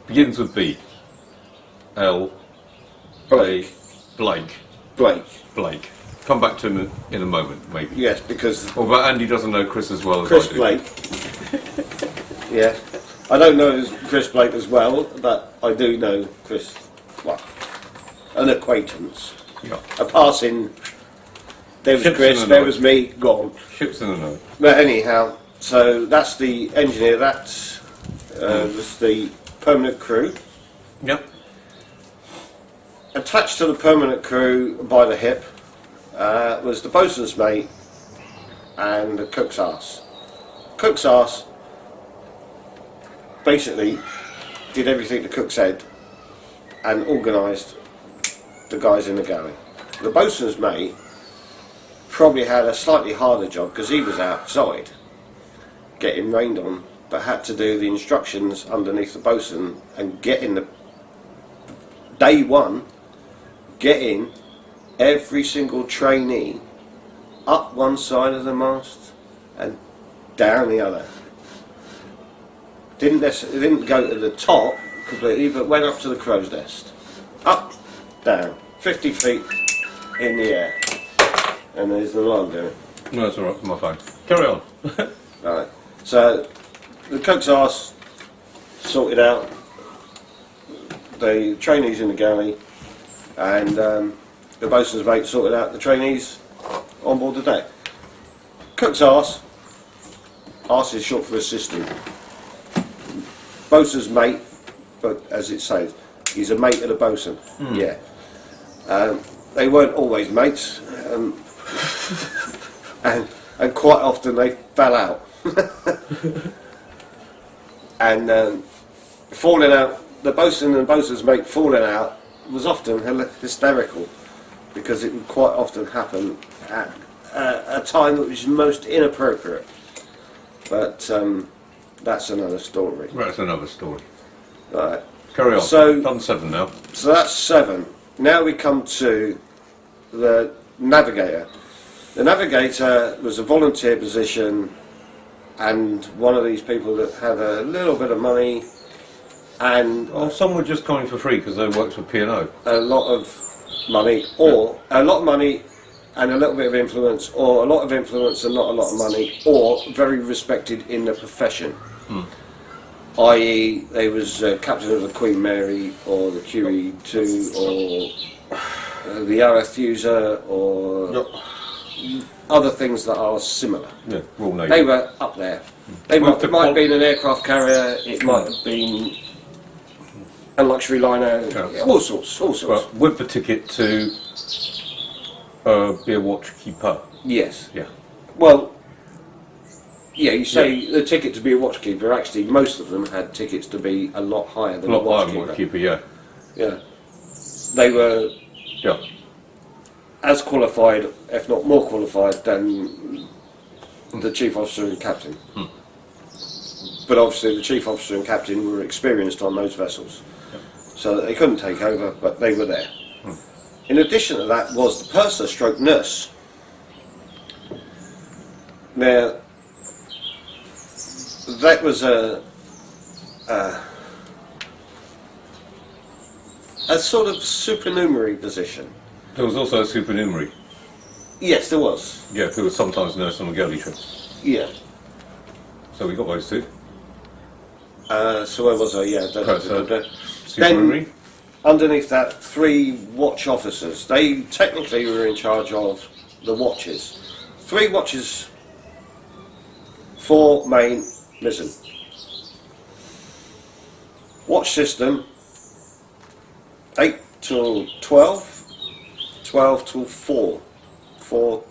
Begins with B. L. Blake. Blake. Come back to him in a moment, maybe. Yes, because Although Andy doesn't know Chris as well as Chris I do. Blake. Yeah. I don't know Chris Blake as well, but I do know Chris, well, an acquaintance. Yeah. A passing, there was Ships Chris, in the there night. was me, gone. Ships in the know. But anyhow, so that's the engineer, that was the permanent crew. Yep. Attached to the permanent crew by the hip was the bosun's mate and the cook's arse. Cook's arse basically did everything the cook said and organised the guys in the galley. The bosun's mate probably had a slightly harder job because he was outside getting rained on, but had to do the instructions underneath the bosun and get in the day one, getting every single trainee up one side of the mast and down the other. Didn't go to the top completely, but went up to the crow's nest. Up, down, 50 feet in the air. And there's the alarm doing. No, that's alright, my phone. Carry on. Right. So the cook's arse sorted out the trainees in the galley, and the bosun's mate sorted out the trainees on board the deck. Cook's arse is short for assistant. Bosun's mate, but as it says, he's a mate of the bosun. Yeah. They weren't always mates, and quite often they fell out. And falling out, the bosun and bosun's mate falling out was often hysterical, because it would quite often happen at a time that was most inappropriate. But that's another story. That's another story. Right. Carry on. So- Done 7 now. So that's 7. Now we come to the navigator. The navigator was a volunteer position, and one of these people that had a little bit of money and Well, some were just coming for free because they worked for P&O. a lot of money, or a lot of money and a little bit of influence, or a lot of influence and not a lot of money, or very respected in the profession. I.e., they was captain of the Queen Mary, or the QE2, or the Arethusa, or other things that are similar. Yeah, Royal Navy. They were up there. They Well, might, the it might have qual- been an aircraft carrier, it might have been a luxury liner, Yeah. all sorts. Well, with the ticket to be a watchkeeper. Yes. Yeah. Well, yeah, you say the ticket to be a watchkeeper, actually most of them had tickets to be a lot higher A than a lot higher watchkeeper. watchkeeper, yeah. Yeah. They were, Yeah. as qualified, if not more qualified, than the chief officer and captain. But obviously the chief officer and captain were experienced on those vessels, so they couldn't take over, but they were there. In addition to that was the purser stroke nurse. Now, that was a sort of supernumerary position. There was also a supernumerary. Yes, there was. Yeah, who was sometimes nurse on the girly trips. Yeah. So we got those two. So where was I? Yeah. Supernumerary. Underneath that, 3 watch officers. They technically were in charge of the watches. 3 watches, 4 main. Listen. Watch system, 8 till 12, 12 till 4, 4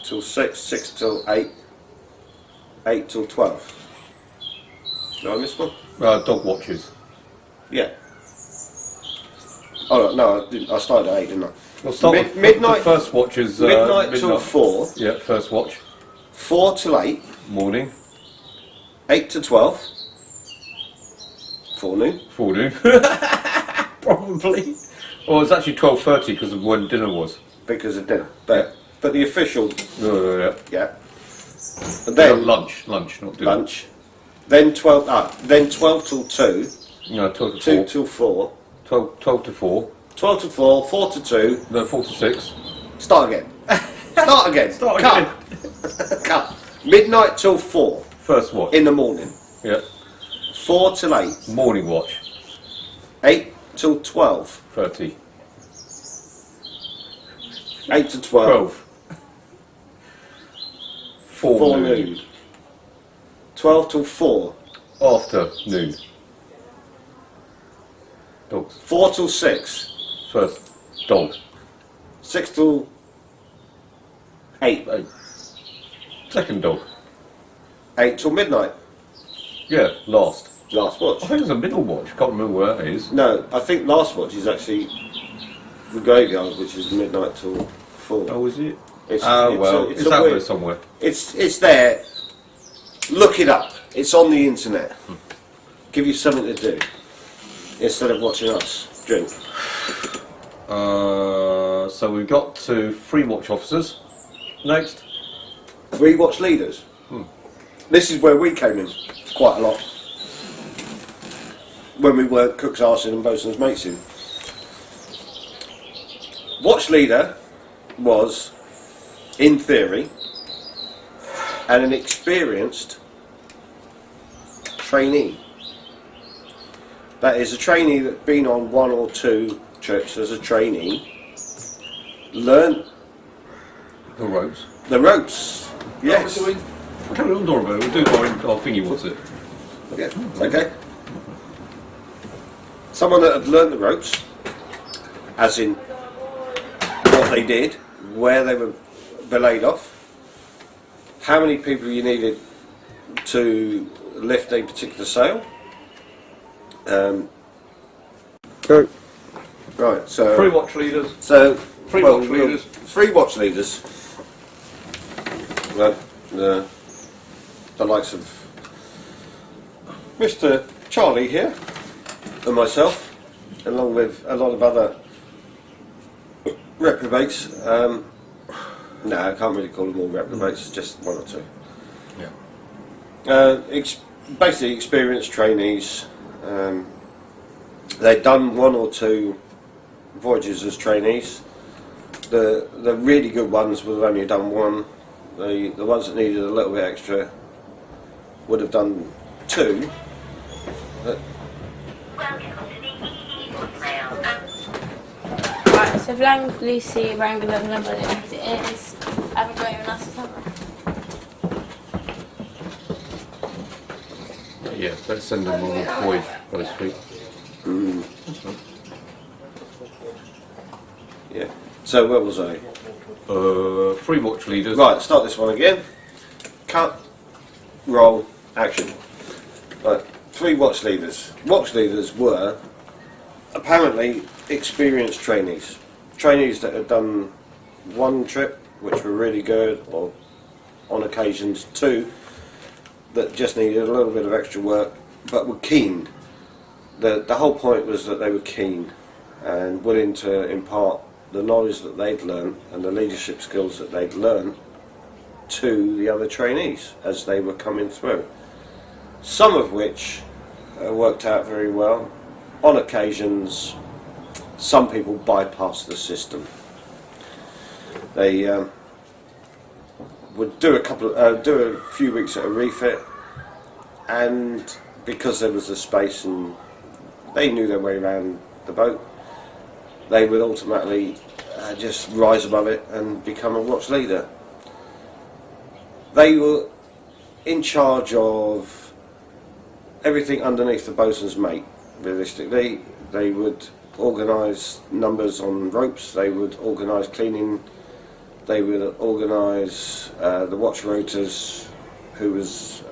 till 6, 6 till 8, 8 till 12. Did I miss one? Dog watches. Yeah. Oh no, I didn't. I started at 8, didn't I? We'll start with midnight. The first watch is Midnight till 4. Yeah, first watch. 4 till 8. Morning. 8 to 12. Forenoon. Forenoon. Probably. Well, it's actually 12:30 because of when dinner was. Because of dinner. But the official. Yeah. Yeah. And then lunch, not dinner. lunch. Then 12. Then 12 till 2. No, 12 to 2 4. till 4. 12 to 4. 12 to 4. 4 to 2. No, 4 to 6. Start again. Start again. Start Cut. again. Cut. Midnight till 4 First watch. in the morning. Yeah. 4 till 8. Morning watch. 8 till 12. 30. 8 to 12. 12. 4 12 till 4. Afternoon. Dogs. 4 till 6. First dog. 6 till 8. 8. Second dog. 8 till midnight. Yeah, last. Last watch. I think it's a middle watch. Can't remember where that is. No, I think last watch is actually the graveyard, which is midnight till 4. Oh, is it? It's, It's out there somewhere. It's there. Look it up. It's on the internet. Give you something to do instead of watching us drink. So we've got to 3 watch officers. Next. 3 watch leaders. This is where we came in quite a lot when we weren't cooks, arson and bosun's mates in. Watch leader was, in theory, an experienced trainee. That is a trainee that's been on 1 or 2 trips as a trainee, learned The ropes. the ropes. Yes. Carry on, Dorothy. We'll do our thingy, what's it? Yeah, okay. Someone that had learned the ropes, as in what they did, where they were belayed off, how many people you needed to lift a particular sail. Right, so 3 watch leaders. So 3 watch leaders. 3 watch leaders. Well, the likes of Mr. Charlie here and myself, along with a lot of other reprobates. No, I can't really call them all reprobates. Just 1 or 2. Yeah. Basically, experienced trainees. They'd done 1 or 2 voyages as trainees. The really good ones would have only done 1. The ones that needed a little bit extra would have done 2. Right, so Blank, Lucy, Wrangler, number as it is. I haven't got anyone else to cover. Yeah, let's send them on a voyage for this week. Yeah. So where was I? 3 watch leaders. Right, start this one again. Cut, roll, action. Right, 3 watch leaders. Watch leaders were apparently experienced trainees. trainees that had done one trip, which were really good, or on occasions two, that just needed a little bit of extra work, but were keen. The whole point was that they were keen and willing to impart the knowledge that they'd learned and the leadership skills that they'd learned to the other trainees as they were coming through. Some of which worked out very well. On occasions, some people bypassed the system. They would do a few weeks at a refit, and because there was a space and they knew their way around the boat, they would ultimately just rise above it and become a watch leader. They were in charge of everything underneath the boatswain's mate, realistically. They would organise numbers on ropes, they would organise cleaning, they would organise the watch rotors, who was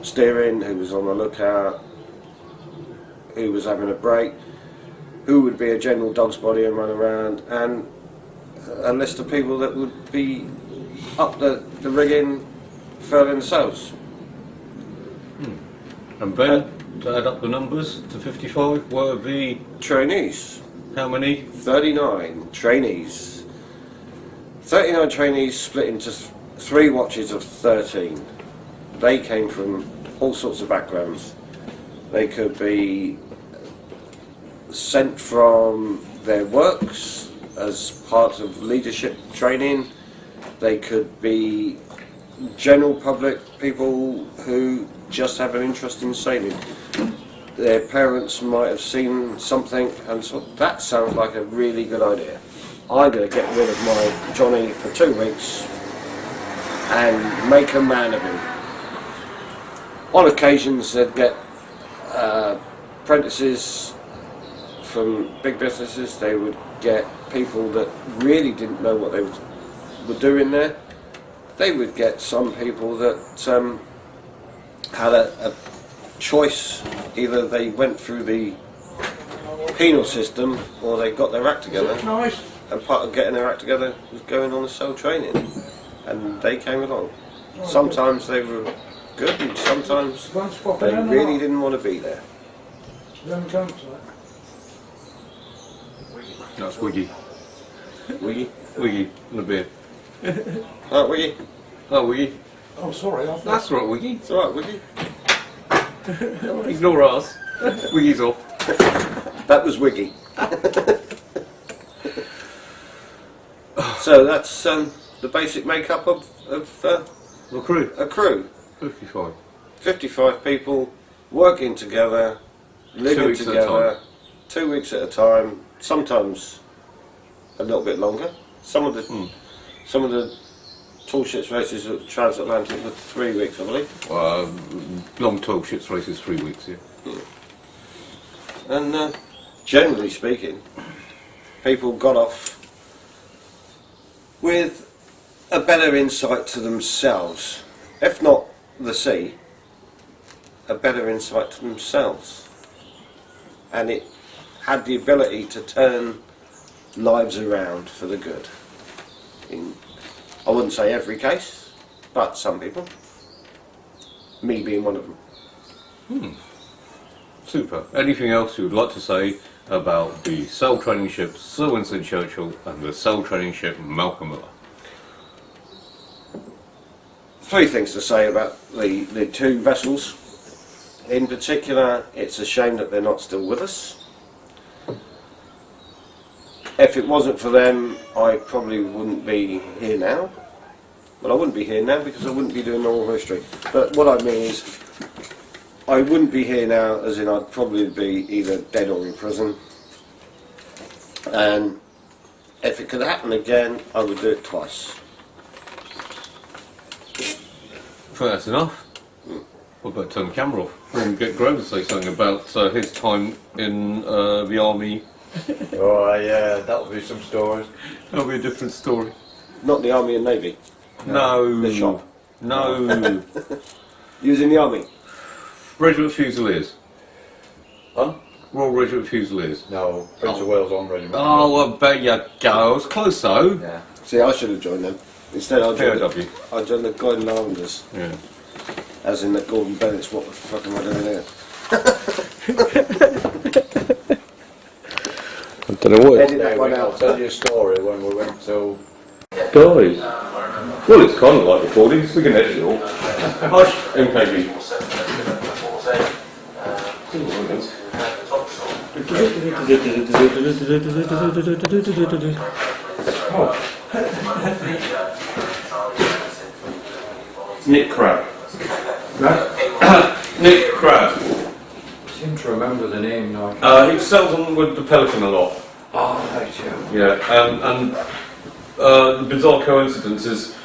steering, who was on the lookout, who was having a break, who would be a general dog's body and run around, and a list of people that would be up the rigging, furling the sails. And Ben, to add up the numbers to 55, were the... Trainees. How many? 39 trainees. 39 trainees split into three watches of 13. They came from all sorts of backgrounds. They could be sent from their works as part of leadership training. They could be general public people who just have an interest in sailing. Their parents might have seen something and thought, that sounds like a really good idea. I'm going to get rid of my Johnny for 2 weeks and make a man of him. On occasions they'd get apprentices from big businesses. They would get people that really didn't know what they were doing there. They would get some people that had a choice. Either they went through the penal system or they got their act together. Nice. And part of getting their act together was going on the sail training. And they came along. Sometimes they were good and sometimes they really didn't want to be there. That's Wiggy. Wiggy? Wiggy, and a beer. Alright, Wiggy. Oh, Wiggy. Oh, sorry. That's right, Wiggy. It's alright, Wiggy. Ignore us. Wiggy's off. That was Wiggy. So that's the basic makeup of The crew. a crew. 55. 55 people working together, 2 living weeks at a together, time. 2 weeks at a time, sometimes a little bit longer. Some of the tall ships races at transatlantic were 3 weeks, I believe. Long 12 ships races, 3 weeks, yeah. And generally speaking, people got off with a better insight to themselves, if not the sea, a better insight to themselves. And it had the ability to turn lives around for the good. In, I wouldn't say every case, but some people. Me being one of them. Super. Anything else you would like to say about the sail training ship Sir Winston Churchill and the sail training ship Malcolm Miller? Three things to say about the two vessels. In particular, it's a shame that they're not still with us. If it wasn't for them, I probably wouldn't be here now. Well, I wouldn't be here now because I wouldn't be doing oral history. But what I mean is, I wouldn't be here now, as in I'd probably be either dead or in prison. And if it could happen again, I would do it twice. I think that's enough. What about turn the camera off? We'll get Graham to say something about his time in the army. Oh, yeah, that'll be some stories. That'll be a different story. Not the army and navy. No. The shop. No. You was in the army. Regiment Fusiliers. Huh? Royal Regiment Fusiliers. No, Prince of Wales on regiment. Oh, I bet you go. It's close though. Yeah. See, I should have joined them. Instead, I joined, POW. I joined the Gordon Islanders. Yeah. As in the Gordon Bennett's, what the fuck am I doing here? I don't know what. Edit that one I'll out. tell you a story when we went to... Guys. Well, it's kind of like recordings. We can edit it all. Hush, MKB. Nick Crab. Nick Crab. I seem to remember the name now. He sells them with the Pelican a lot. Oh, right, yeah. Yeah, and the bizarre coincidence is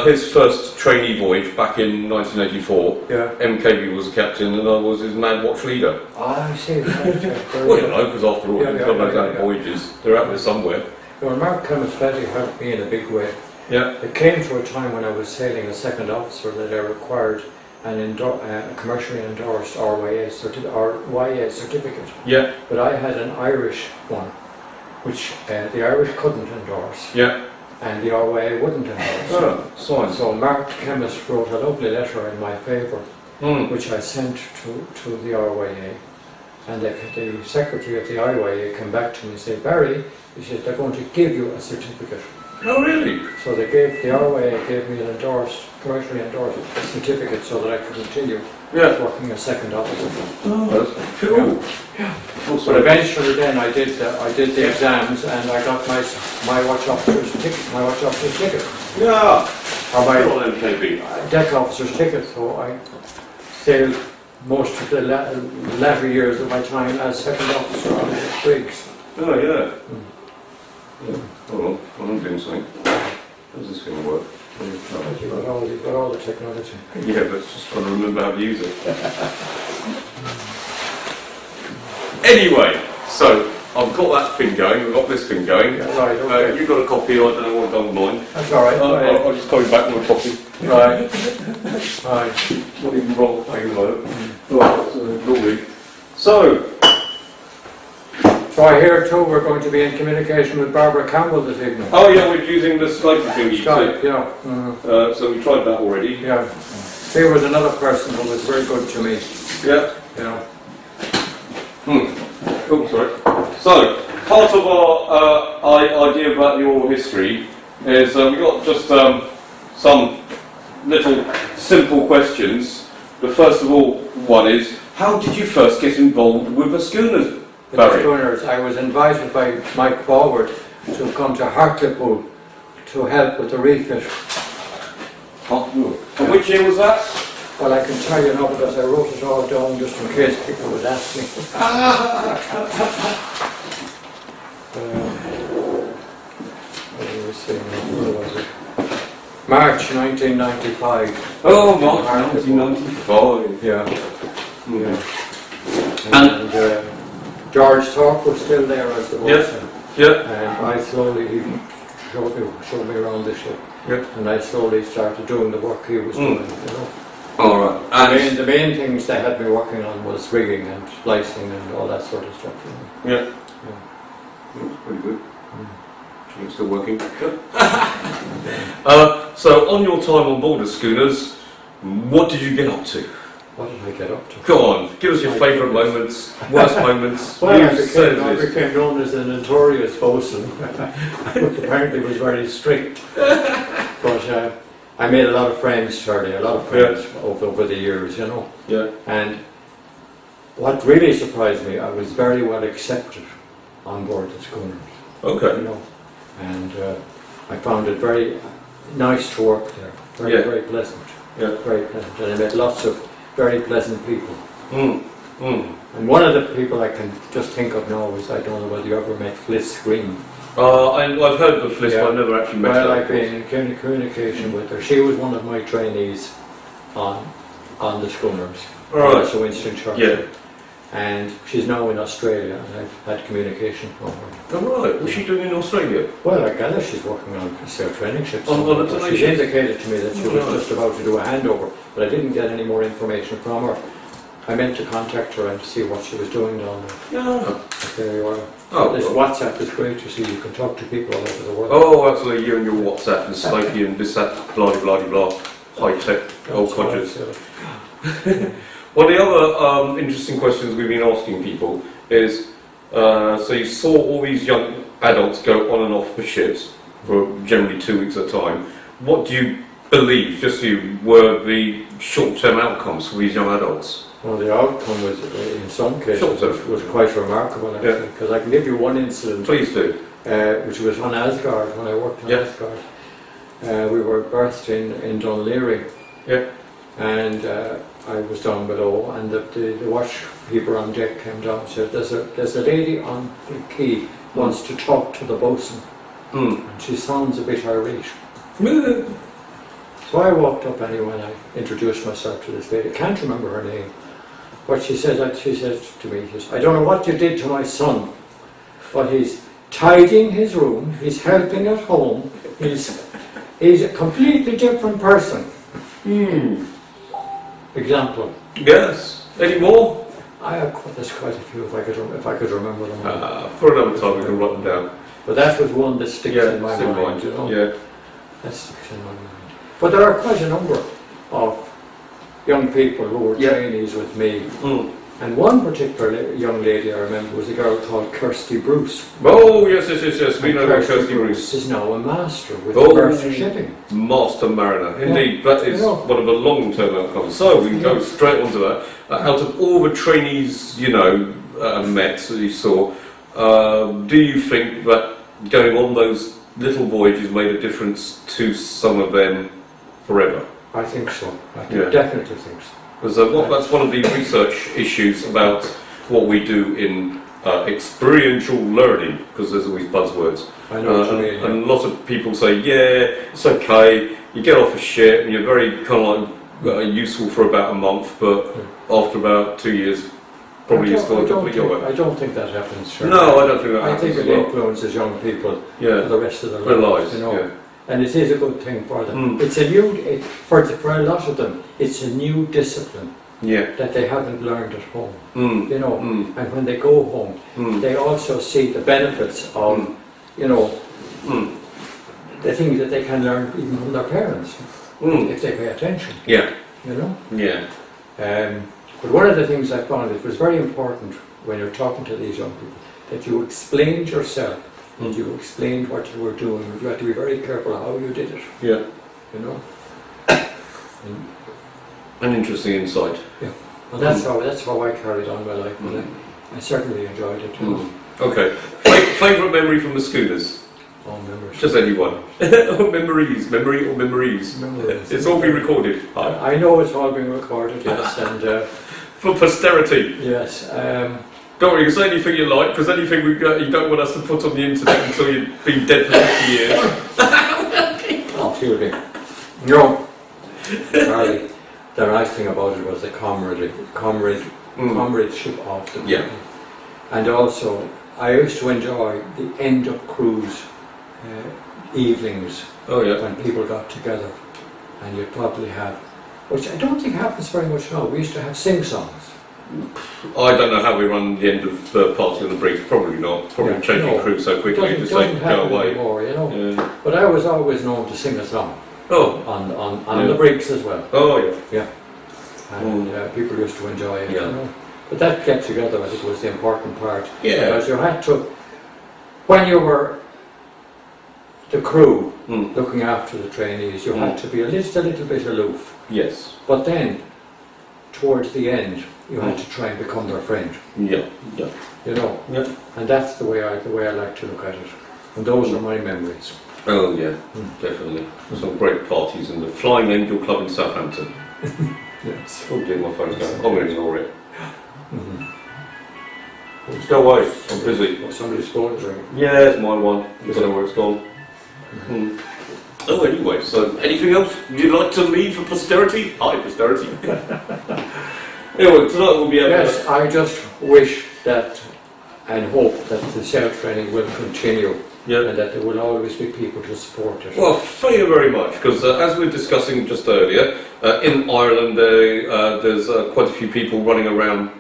his first trainee voyage back in 1984. Yeah. MKB was the captain and I was his man watch leader. I see. Right, yeah. Well, you know, because after all, Yeah, he's yeah, got those yeah, out yeah. voyages. They're out there somewhere. Well, Mark Clements Betty helped me in a big way. Yeah. It came to a time when I was sailing as second officer that I required a commercially endorsed RYA certificate. Yeah. But I had an Irish one, which the Irish couldn't endorse, Yeah. and the RYA wouldn't endorse. Oh, science. So Mark Chemist wrote a lovely letter in my favour, Mm. which I sent to the RYA. And the secretary of the RYA came back to me and said, Barry, he said, they're going to give you a certificate. Oh, really? So the RYA gave me an commercially endorsed certificate so that I could continue Yeah. working as second officer. Oh, that's cool. Yeah. Also, But eventually then I did the exams and I got my watch officer's ticket, yeah. or my Good on MKB. deck officer's ticket. So I sailed most of the latter years of my time as second officer on the brigs. Oh, yeah. Yeah. Hold on, I'm doing something. How's this going to work? You've got all the technology. Yeah, but it's just trying to remember how to use it. Anyway, so I've got that thing going, we've got this thing going. Yeah, right, okay. You've got a copy, I don't know what I've done with mine. That's all right. go ahead. I'll just copy back with a copy. Right. Right. Not even wrong, I can load it. Right, so lovely. So, So I hear too we're going to be in communication with Barbara Campbell this evening. oh yeah, we're using the Skype thingy. Skype, yeah. Mhm. So we tried that already. Yeah. He was another person who was very good to me, Yeah. you know. Oh, sorry. So, part of our idea about your history is we've got just some little simple questions. The first of all one is, how did you first get involved with the schooners, The Barry? schooners, I was invited by Mike Forward to come to Hartlepool to help with the refit. And which year was that? Well, I can tell you now because I wrote it all down just in case people would ask me. What was it? Where was it? March 1995. Oh, March 1995. Yeah. Yeah. And George Thorpe was still there as the boatswain. Yeah. And I slowly, he showed me around the ship. Yeah. And I slowly started doing the work he was doing, you know. All right. And The main things they had me working on was rigging and splicing and all that sort of stuff. You know. yeah. That's pretty good. It's still working. So, on your time on board the schooners, what did you get up to? What did I get up to? Go on, give us your favourite moments, worst moments. Well, I You said became, I this. became known as the notorious bosun, which apparently was very strict. But I made a lot of friends, Charlie, a lot of friends over the years, you know. Yeah. And what really surprised me, I was very well accepted on board the schooners, you Okay. know. And I found it very nice to work there, Yeah. very pleasant, Yeah. very pleasant. And I met lots of very pleasant people. Mm. Mm. And one of the people I can just think of now is, I don't know whether you ever met Fliss Green. I've heard of Fliss, Yeah. but I've never actually met Well, her. I've been in communication with her. She was one of my trainees on the schooners. Right. So Winston Churchill. Yeah. And she's now in Australia, and I've had communication from her. Oh, right. What's she doing in Australia? Well, I gather she's working on sail training ships. On a training She ship? indicated to me that she was Right. just about to do a handover, but I didn't get any more information from her. I meant to contact her and see what she was doing down there. No. There you are. Oh, This well. WhatsApp is great, you see, you can talk to people all over the world. Oh, absolutely. You and your WhatsApp and Slokey and this, that, blah, blah, blah, high tech, old That's all codgers. I'd say. One of the other interesting questions we've been asking people is, so you saw all these young adults go on and off the ships for generally 2 weeks at a time. What do you believe, just you, were the short-term outcomes for these young adults? Well, the outcome was, in some cases, Sure. was quite remarkable, actually, because I can give you one incident, Please do. which was on Asgard, when I worked on Yeah. Asgard. We were berthed in Dunleary, Yeah. and I was down below, and the watchkeeper on deck came down and said, there's a lady on the quay wants to talk to the bosun, Mm. and she sounds a bit irate. So I walked up anyway and I introduced myself to this lady. I can't remember her name. But she said to me, she said, I don't know what you did to my son, but he's tidying his room, he's helping at home, he's a completely different person. Hmm. Example. Yes. Any more? There's quite a few if I could remember them. For another time we can write them down. But that was one that sticks in my it's in mind, you know. Yeah. That sticks in my mind. But there are quite a number of young people who were Yeah. trainees with me. Mm. And one particular young lady I remember was a girl called Kirsty Bruce. Oh, yes. We know about Kirsty Bruce Bruce. is now a master with Oh. Mercer Shipping. Master mariner. Indeed, that is You know. one of the long-term outcomes. So we can go straight onto that. Out of all the trainees, met that you saw, do you think that going on those little voyages made a difference to some of them forever? I think so. I Yeah. definitely think so. Because that's one of the research issues about what we do in experiential learning, because there's always buzzwords. I know what you mean. And a lot of people say, yeah, it's okay, you get off a ship and you're very kind of like useful for about a month, but after about 2 years, probably you're still a complete yoga. I don't think that happens. Sure. No, I don't think that I happens think as it well. influences young people Yeah, for the rest of their their lives, you know. yeah. And it is a good thing for them. Mm. It's a new, for a lot of them, it's a new discipline Yeah. that they haven't learned at home. Mm. You know, Mm. and when they go home, Mm. they also see the benefits of, Mm. the things that they can learn even from their parents Mm. if they pay attention. Yeah. You know. Yeah. But one of the things I found, it was very important when you're talking to these young people, that you explained yourself, and you explained what you were doing. You had to be very careful how you did it. Yeah. You know. An interesting insight. Well, that's how I carried on my life. And I certainly enjoyed it. You know. Okay. Favourite memory from the schooners? Oh, memories. Just anyone. Memories. Memories. It's all been recorded. I know it's all being recorded, yes, and For posterity. yes. Don't worry, you can say anything you like, because anything you don't want us to put on the internet until you've been dead for 50 years. Oh, excuse me. No, Charlie, the nice thing about it was the comradeship of the people. Yeah. And also, I used to enjoy the end of cruise evenings Oh yeah. when people got together, and you'd probably have, which I don't think happens very much now. We used to have sing-songs. I don't know how we run the end of the party on the bridge. Probably not. Probably Yeah, changing no. crew so It quickly to say doesn't go happen away. anymore, you know. Yeah. But I was always known to sing a song Oh. on Yeah. the breaks as well. Oh yeah. And people used to enjoy it. Yeah. You know? But that get together, I think, was the important part. Yeah. Because you had to, when you were the crew Mm. looking after the trainees, you had to be a little bit aloof. Yes. But then, towards the end, you had to try and become their friend. Yeah. Yeah. You know, Yeah. and that's the way I like to look at it. And those are my memories. Oh yeah. Definitely. Some great parties in the Flying Angel Club in Southampton. Yes. Oh dear, my phone's going. I'm going to ignore it. Let's go away. I'm busy. Well, somebody's phone is ringing. Yeah, it's my one. I don't know where it's gone. Oh, anyway, so anything else you'd like to leave for posterity? Hi, posterity. Anyway, tonight we'll be able Yes, I just wish that and hope that the sail training will continue Yeah. and that there will always be people to support it. Well, thank you very much, because as we were discussing just earlier, in Ireland there's quite a few people running around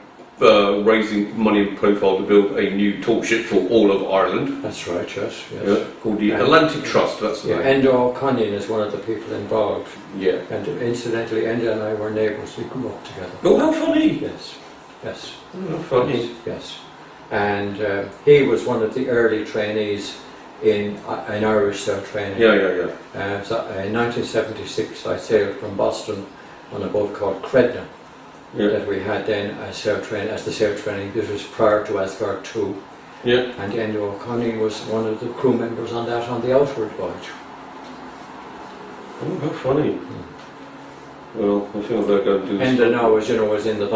raising money and profile to build a new tall ship for all of Ireland, That's right, yes. Yes. called the And- Atlantic Trust, that's the Yeah, name. Enda O'Connell is one of the people involved. Yeah. And incidentally, Enda and I were neighbours. We grew up together. Oh, how funny! Yes, yes, How funny. yes. And he was one of the early trainees in Irish sail training. Yeah. So in 1976, I sailed from Boston on a boat called Credna Yeah. that we had then as the sail training. This was prior to Asgard 2. Yeah. And Enda O'Connell was one of the crew members on that on the outward voyage. Oh, how funny. Well, I feel they're going to do Enda now, as you know, is in the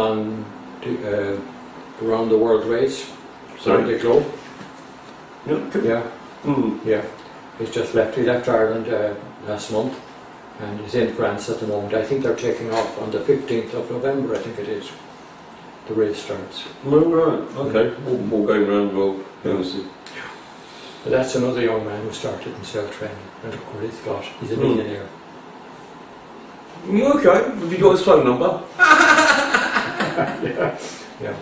around the world race. Around the globe. Yeah, Mm. yeah. He's just left. He left Ireland last month, and he's in France at the moment. I think they're taking off on the 15th of November. I think it is. The race starts. Oh, right. Okay. We'll go around the world. See. But that's another young man who started in sail training, and look what he's got. He's a millionaire. Okay. Have you got his phone number? Yeah.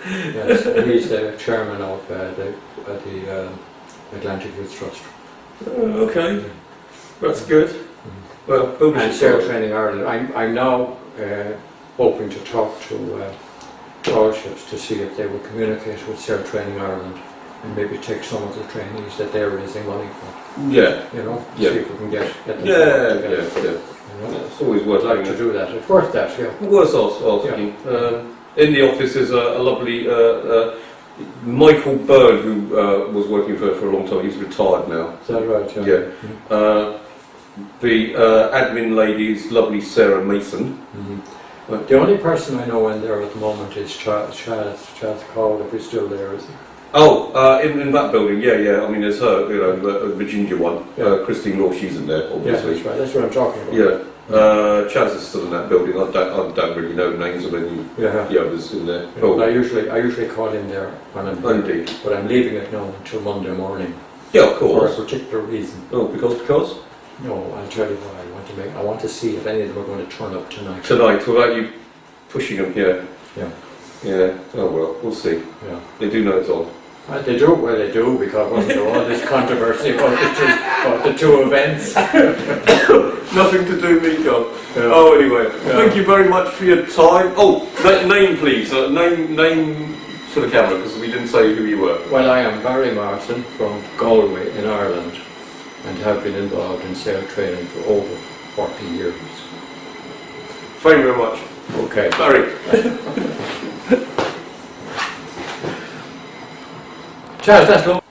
Yes, and he's the chairman of the Atlantic Youth Trust. Okay. That's good. Well, building And Sail Training Ireland. I'm now hoping to talk to tall ships to see if they will communicate with Sail Training Ireland and maybe take some of the trainees that they're raising money for. Yeah. You know, Yeah. see if we can get them Yeah. together. Yeah. You know? It's always worth I'd like having to do that. It's worth that, yeah. Worth asking. In the office is a lovely Michael Byrne, who was working for a long time. He's retired now. Is that right? Yeah. The admin lady is lovely Sarah Mason. Mhm. The only person I know in there at the moment is Chaz Cole, if he's still there, is he? Oh, in that building, yeah. I mean, there's her, the ginger one, Yeah. Christine Law. She's in there, Yeah, obviously. that's right. That's what I'm talking about. Yeah. Chaz is still in that building. I don't really know the names of any Yeah. others in there. Yeah, but I usually call in there when I'm Oh, indeed. but I'm leaving it now until Monday morning Yeah, of for a course. particular reason. Oh, because No, I'll tell you why. I want to see if any of them are going to turn up tonight. tonight, without you pushing them here. Yeah. Yeah. Oh well, we'll see. Yeah. They do know it's on. They do, well they do, because wasn't there all this controversy about the two events? Nothing to do, Miko. Yeah. Oh, anyway, Yeah. thank you very much for your time. Oh, name please. Name for the camera, because we didn't say who you were. Well, I am Barry Martin from Galway in Ireland and have been involved in sail training for over 40 years. Thank you very much. Okay. Barry. Charles, that's lovely.